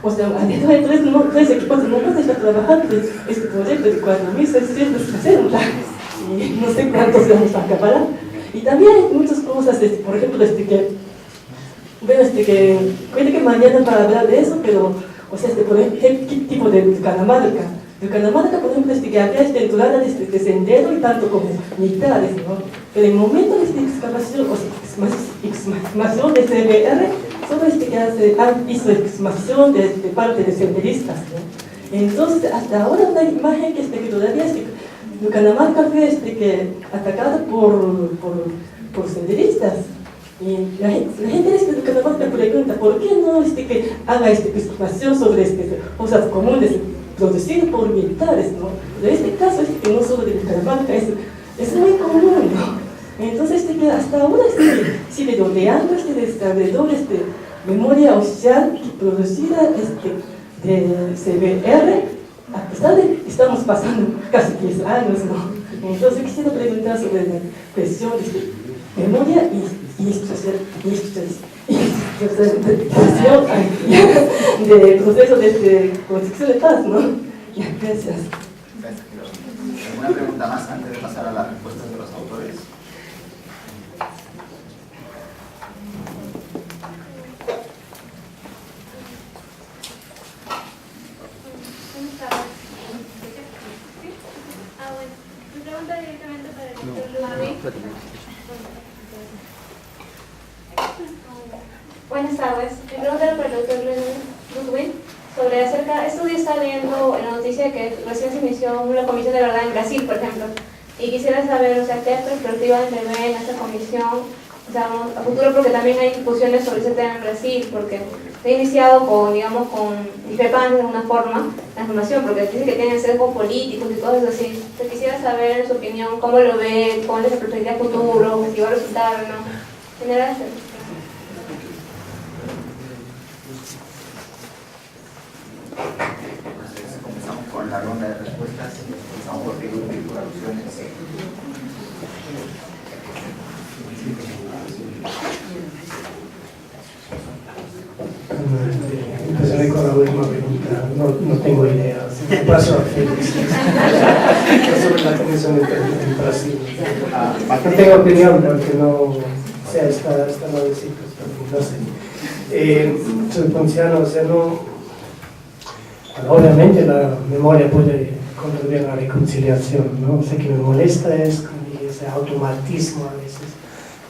o sea, adentro de tres equipos nomás está trabajando este proyecto de 4.660, y no sé cuántos vamos a acabar. Y también hay muchas cosas, por ejemplo, puede que mañana para hablar de eso, pero, o sea, por ejemplo, ¿qué tipo de Canamarca? De Canamarca, por ejemplo, que había entrada de sendero y tanto como militares, ¿no? Pero en el momento de excavación, o sea, exhumación de CBR, solo hizo exhumación de parte de senderistas, ¿no? Entonces, hasta ahora una imagen que todavía Canamarca fue atacada por senderistas. Y la gente de Canamarca pregunta, ¿por qué no que haga exhumación sobre cosas comunes producidas por militares, ¿no? Pero este caso que no solo de Canamarca, es muy común, ¿no? Entonces, hasta ahora sigue rodeando alrededor memoria oficial producida de CBR, a pesar de que estamos pasando casi 10 años, ¿no? Entonces quisiera preguntar sobre la cuestión de memoria y de proceso de construcción de paz, ¿no? Gracias. ¿Alguna pregunta más antes de pasar a las respuestas de los autores? Mi pregunta directamente para el doctor Ludwig. Buenas tardes. Mi pregunta era para el doctor Ludwig sobre acerca, estos días está viendo en la noticia que recién se inició una comisión de verdad en Brasil, por ejemplo, y quisiera saber, o sea, qué perspectiva ven en esta comisión, o sea, a futuro, porque también hay discusiones sobre ese tema en Brasil, porque se ha iniciado con, digamos, con discrepancias de alguna forma la información, porque dice que tienen sesgos políticos y cosas así. Entonces quisiera saber, en su opinión, cómo lo ve, cuál es la perspectiva futuro, si va a resultar o no. General, Entonces, comenzamos con la ronda de respuestas. Empezamos por Perú y por alusiones. Empezaré con la última pregunta. No tengo idea. Si me paso a Félix. Sobre la comisión en Brasil. No tengo opinión, aunque no sea esta nuevecita. No sé. Soy ponciano, o sea, no. Bueno, obviamente la memoria puede contribuir a la reconciliación, ¿no? O sea, que me molesta es como dije, ese automatismo a veces,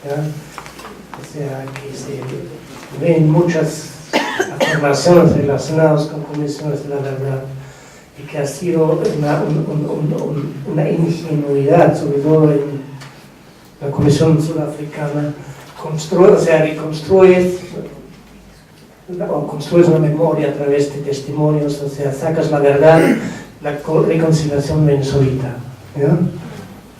¿ya? O sea, que se ven muchas afirmaciones relacionadas con comisiones de la verdad y que ha sido una ingenuidad, sobre todo en la Comisión Sudafricana, construyes una memoria a través de testimonios, o sea, sacas la verdad, la reconciliación mensualita, ¿ya?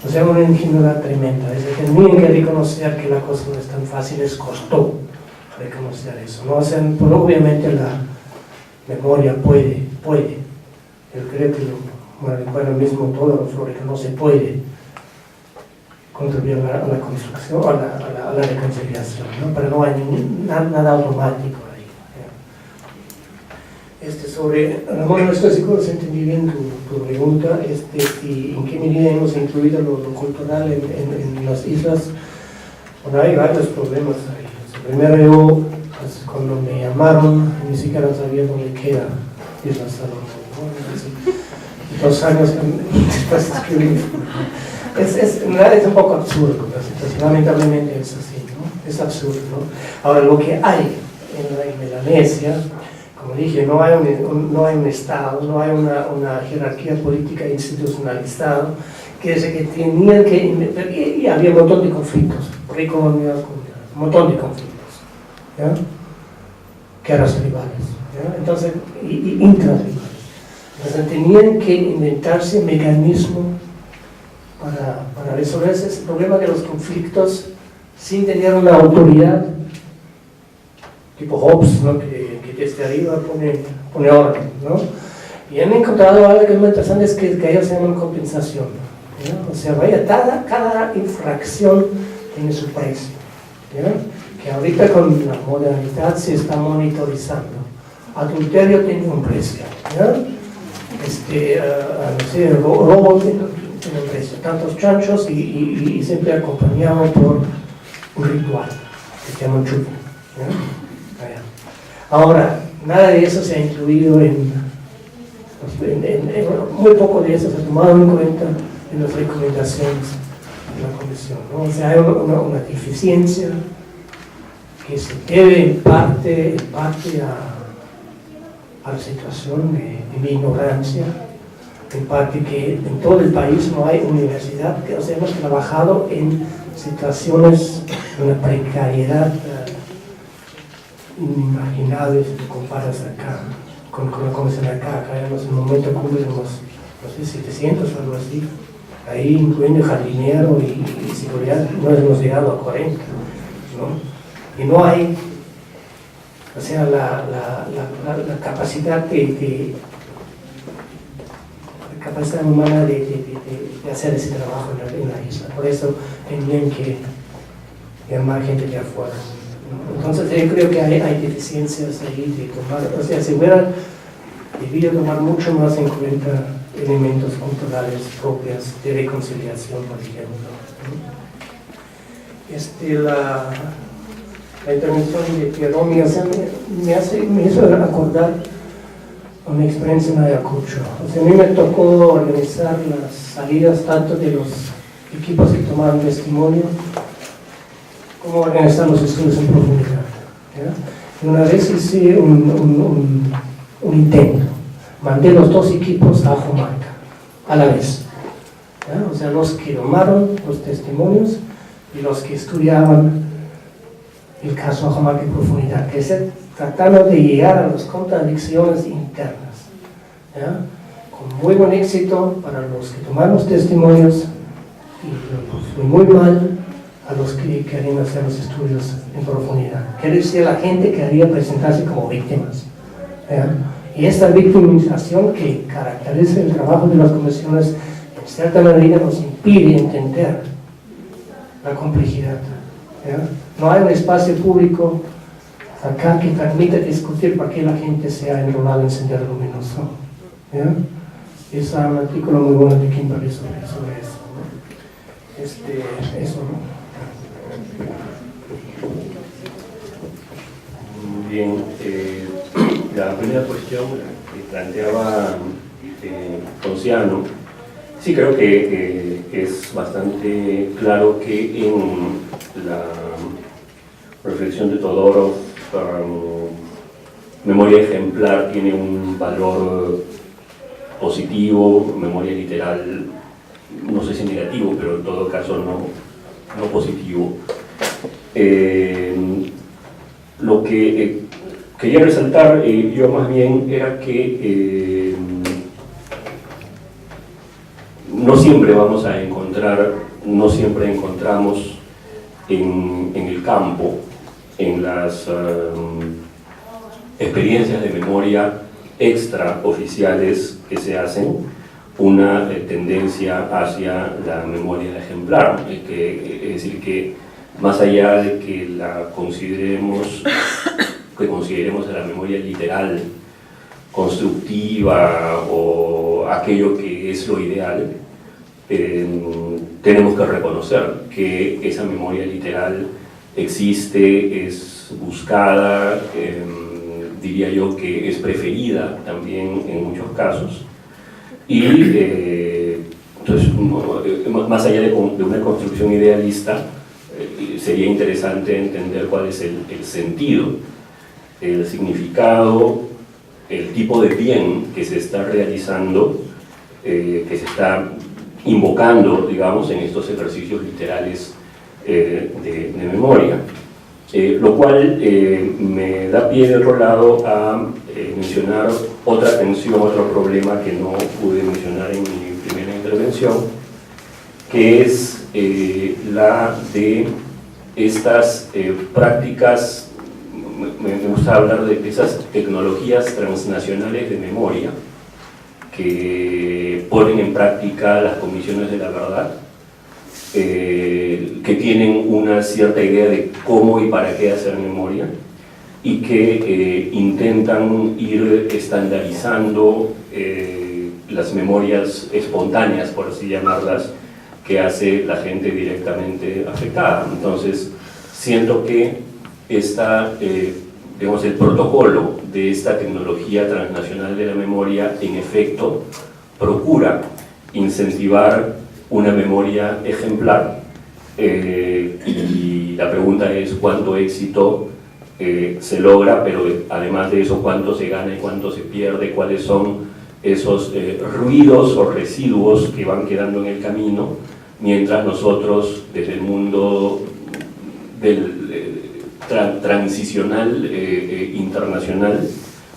O sea, una ingenuidad tremenda. Es decir, tenían que reconocer que la cosa no es tan fácil, les costó reconocer eso, ¿no? O sea, pues, obviamente la memoria puede. Yo creo que bueno, mismo todo lo no se puede contribuir a la construcción, a la reconciliación, ¿no? Pero no hay nada automático ahí. Sobre Ramón, no estoy seguro si entendí bien tu pregunta, y en qué medida hemos incluido lo cultural en las islas. Bueno, hay varios problemas ahí. Primero yo, pues, cuando me llamaron, ni siquiera sabía dónde queda Isla Salomón, ¿no? 2 años después de escribir. En realidad es un poco absurdo la situación, lamentablemente es así, ¿no? Es absurdo, ¿no? Ahora, lo que hay en Melanesia, como dije, no hay un Estado, no hay una jerarquía política institucionalizada, que es que tenían que, y había un montón de conflictos, precolonial, un montón de conflictos, ¿ya? Guerras rivales, ¿ya? Entonces, y intrarrivales. Entonces tenían que inventarse mecanismos para resolver ese problema de los conflictos sin tener una autoridad tipo Hobbes, ¿no? que desde arriba pone orden, ¿no? Y han encontrado algo que es muy interesante, es que ellos se llaman compensación, ¿no? O sea, vaya, cada infracción tiene su precio, ¿ya? Que ahorita con la modernidad se está monitorizando. Adulterio tiene un precio, ¿ya? No sé, robo tiene un precio, tantos chanchos y siempre acompañado por un ritual que se llama chupo, ¿ya? Ahora, nada de eso se ha incluido muy poco de eso se ha tomado en cuenta en las recomendaciones de la Comisión, ¿no? O sea, hay una deficiencia que se debe en parte a la situación de mi ignorancia, en parte que en todo el país no hay universidad, que, o sea, hemos trabajado en situaciones de una precariedad inimaginable si te comparas acá con la comisión acá en un momento cubrimos, no sé, 700 o algo así, ahí incluyendo jardinero y seguridad, no hemos llegado a 40, ¿no? Y no hay, o sea, la capacidad la capacidad humana de hacer ese trabajo en la isla, por eso tendrían que llamar gente de afuera. Entonces yo creo que hay deficiencias ahí de tomar, o sea, si hubiera debía tomar mucho más en cuenta elementos culturales propios de reconciliación, por ejemplo. La intervención de Pierrot me hizo acordar una experiencia en Ayacucho. O sea, a mí me tocó organizar las salidas tanto de los equipos que tomaron testimonio como organizar los estudios en profundidad. ¿Ya? Una vez hice un intento. Mandé los dos equipos a Ajomarca a la vez. ¿Ya? O sea, los que tomaron los testimonios y los que estudiaban el caso Ajomarca en profundidad, que se tratando de llegar a las contradicciones internas. ¿Ya? Con muy buen éxito para los que tomaron los testimonios y fue muy mal a los que querían hacer los estudios en profundidad. Quiere decir, la gente quería presentarse como víctimas. ¿Ya? Y esta victimización que caracteriza el trabajo de las comisiones, en cierta medida nos impide entender la complejidad. ¿Ya? No hay un espacio público acá que permita discutir para que la gente sea enrolada en Sendero Luminoso. ¿Ya? Es un artículo muy bueno de Kimberly sobre eso. ¿No? Eso, ¿no? Bien, la primera cuestión que planteaba Ponciano, sí creo que es bastante claro que en la reflexión de Todorov, memoria ejemplar tiene un valor positivo, memoria literal, no sé si negativo, pero en todo caso no positivo. Lo que quería resaltar yo más bien era que no siempre vamos a encontrar, no siempre encontramos en el campo, en las experiencias de memoria extraoficiales que se hacen, una tendencia hacia la memoria ejemplar, es decir, que más allá de que consideremos a la memoria literal, constructiva o aquello que es lo ideal, tenemos que reconocer que esa memoria literal existe, es buscada, diría yo que es preferida también en muchos casos, y entonces, más allá de una construcción idealista, sería interesante entender cuál es el sentido, el significado, el tipo de bien que se está realizando, que se está invocando, digamos, en estos ejercicios literales de memoria. Lo cual me da pie de otro lado a mencionar otra tensión, otro problema que no pude mencionar en mi primera intervención, que es la de estas prácticas, me gusta hablar de esas tecnologías transnacionales de memoria que ponen en práctica las comisiones de la verdad, que tienen una cierta idea de cómo y para qué hacer memoria y que intentan ir estandarizando las memorias espontáneas, por así llamarlas, que hace la gente directamente afectada. Entonces, siento que digamos, el protocolo de esta tecnología transnacional de la memoria, en efecto, procura incentivar una memoria ejemplar, y la pregunta es cuánto éxito se logra, pero además de eso, cuánto se gana y cuánto se pierde, cuáles son esos ruidos o residuos que van quedando en el camino, mientras nosotros, desde el mundo transicional internacional,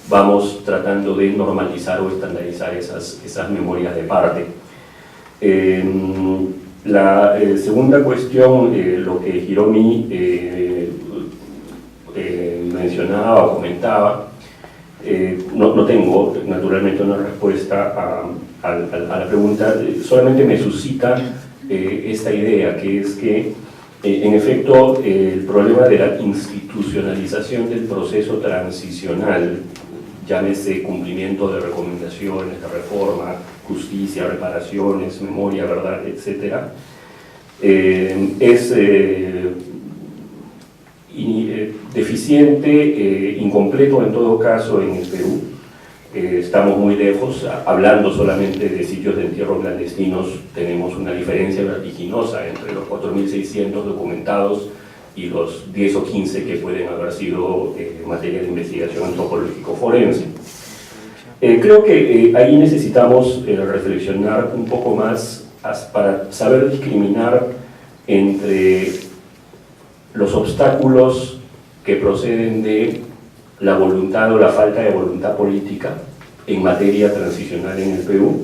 vamos tratando de normalizar o estandarizar esas memorias de parte. La segunda cuestión, lo que Hiromi mencionaba o comentaba, no tengo naturalmente una respuesta a la pregunta, solamente me suscita esta idea, que es que en efecto el problema de la institucionalización del proceso transicional llámese cumplimiento de recomendaciones de reforma, justicia, reparaciones, memoria, verdad, etc., es deficiente, incompleto en todo caso en el Perú. Estamos muy lejos, hablando solamente de sitios de entierro clandestinos, tenemos una diferencia vertiginosa entre los 4.600 documentados y los 10 o 15 que pueden haber sido materia de investigación antropológico-forense. Creo que ahí necesitamos reflexionar un poco más para saber discriminar entre los obstáculos que proceden de la voluntad o la falta de voluntad política en materia transicional en el Perú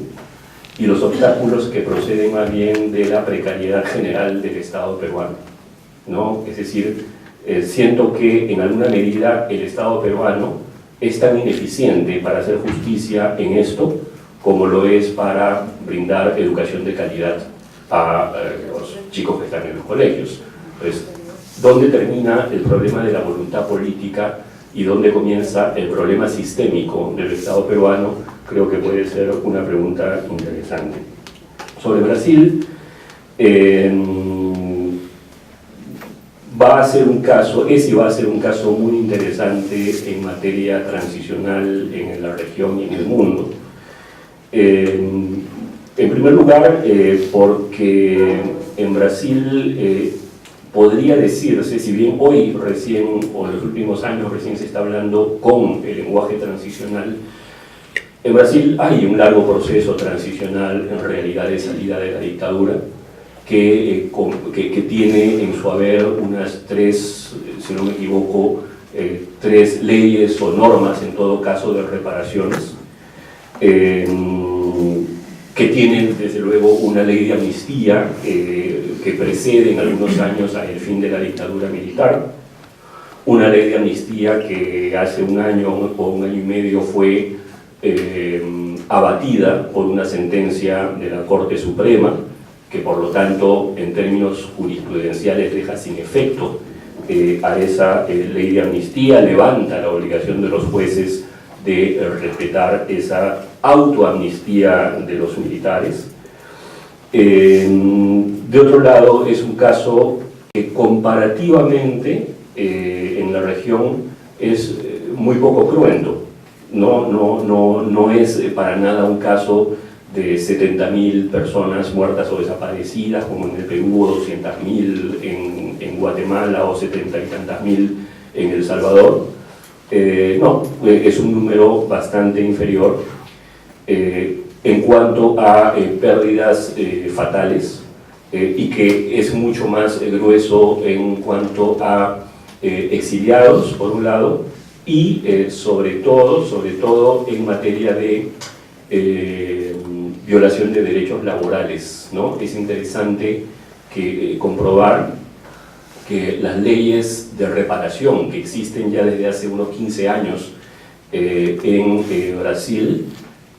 y los obstáculos que proceden más bien de la precariedad general del Estado peruano, ¿no? Es decir, siento que en alguna medida el Estado peruano es tan ineficiente para hacer justicia en esto como lo es para brindar educación de calidad a los chicos que están en los colegios. Pues, ¿dónde termina el problema de la voluntad política y dónde comienza el problema sistémico del Estado peruano? Creo que puede ser una pregunta interesante. Sobre Brasil, va a ser un caso, ese va a ser un caso muy interesante en materia transicional en la región y en el mundo. En primer lugar, porque en Brasil podría decirse, si bien hoy recién, o en los últimos años recién se está hablando con el lenguaje transicional, en Brasil hay un largo proceso transicional en realidad de salida de la dictadura, que tiene en su haber unas 3, si no me equivoco, 3 leyes o normas en todo caso de reparaciones, que tienen desde luego una ley de amnistía que precede en algunos años al fin de la dictadura militar, una ley de amnistía que hace un año o un año y medio fue abatida por una sentencia de la Corte Suprema, que por lo tanto en términos jurisprudenciales deja sin efecto a esa ley de amnistía, levanta la obligación de los jueces de respetar esa autoamnistía de los militares. De otro lado, es un caso que comparativamente en la región es muy poco cruento. No es para nada un caso de 70.000 personas muertas o desaparecidas como en el Perú, o 200.000 en Guatemala, o 70 y tantas mil en El Salvador. No, es un número bastante inferior en cuanto a pérdidas fatales, y que es mucho más grueso en cuanto a exiliados, por un lado, y sobre todo en materia de violación de derechos laborales, ¿no? Es interesante comprobar que las leyes de reparación que existen ya desde hace unos 15 años en Brasil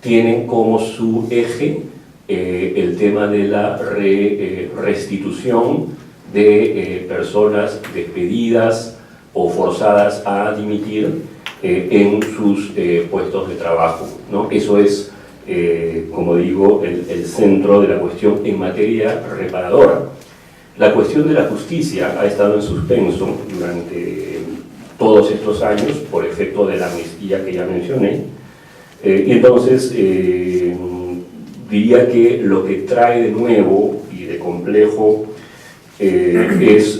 tienen como su eje el tema de la restitución de personas despedidas o forzadas a dimitir en sus puestos de trabajo, ¿no? Eso es, como digo, el centro de la cuestión en materia reparadora. La cuestión de la justicia ha estado en suspenso durante todos estos años por efecto de la amnistía que ya mencioné, y entonces diría que lo que trae de nuevo y de complejo es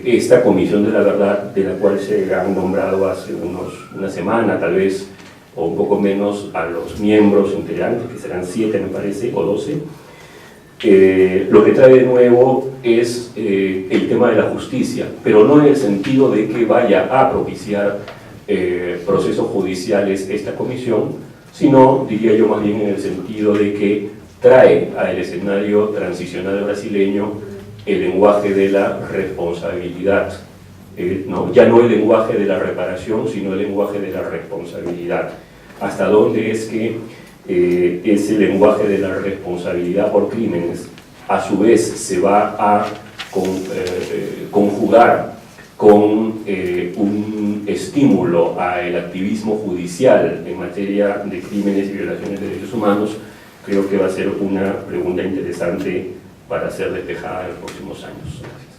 esta Comisión de la Verdad, de la cual se han nombrado hace una semana tal vez, o un poco menos, a los miembros integrantes, que serán 7 me parece, o 12. Lo que trae de nuevo es el tema de la justicia, pero no en el sentido de que vaya a propiciar procesos judiciales esta comisión, sino, diría yo, más bien en el sentido de que trae al escenario transicional brasileño el lenguaje de la responsabilidad, ¿no? Ya no el lenguaje de la reparación, sino el lenguaje de la responsabilidad. ¿Hasta dónde es que ese lenguaje de la responsabilidad por crímenes a su vez se va a conjugar con un estímulo al activismo judicial en materia de crímenes y violaciones de derechos humanos, creo que va a ser una pregunta interesante para ser despejada en los próximos años. Gracias.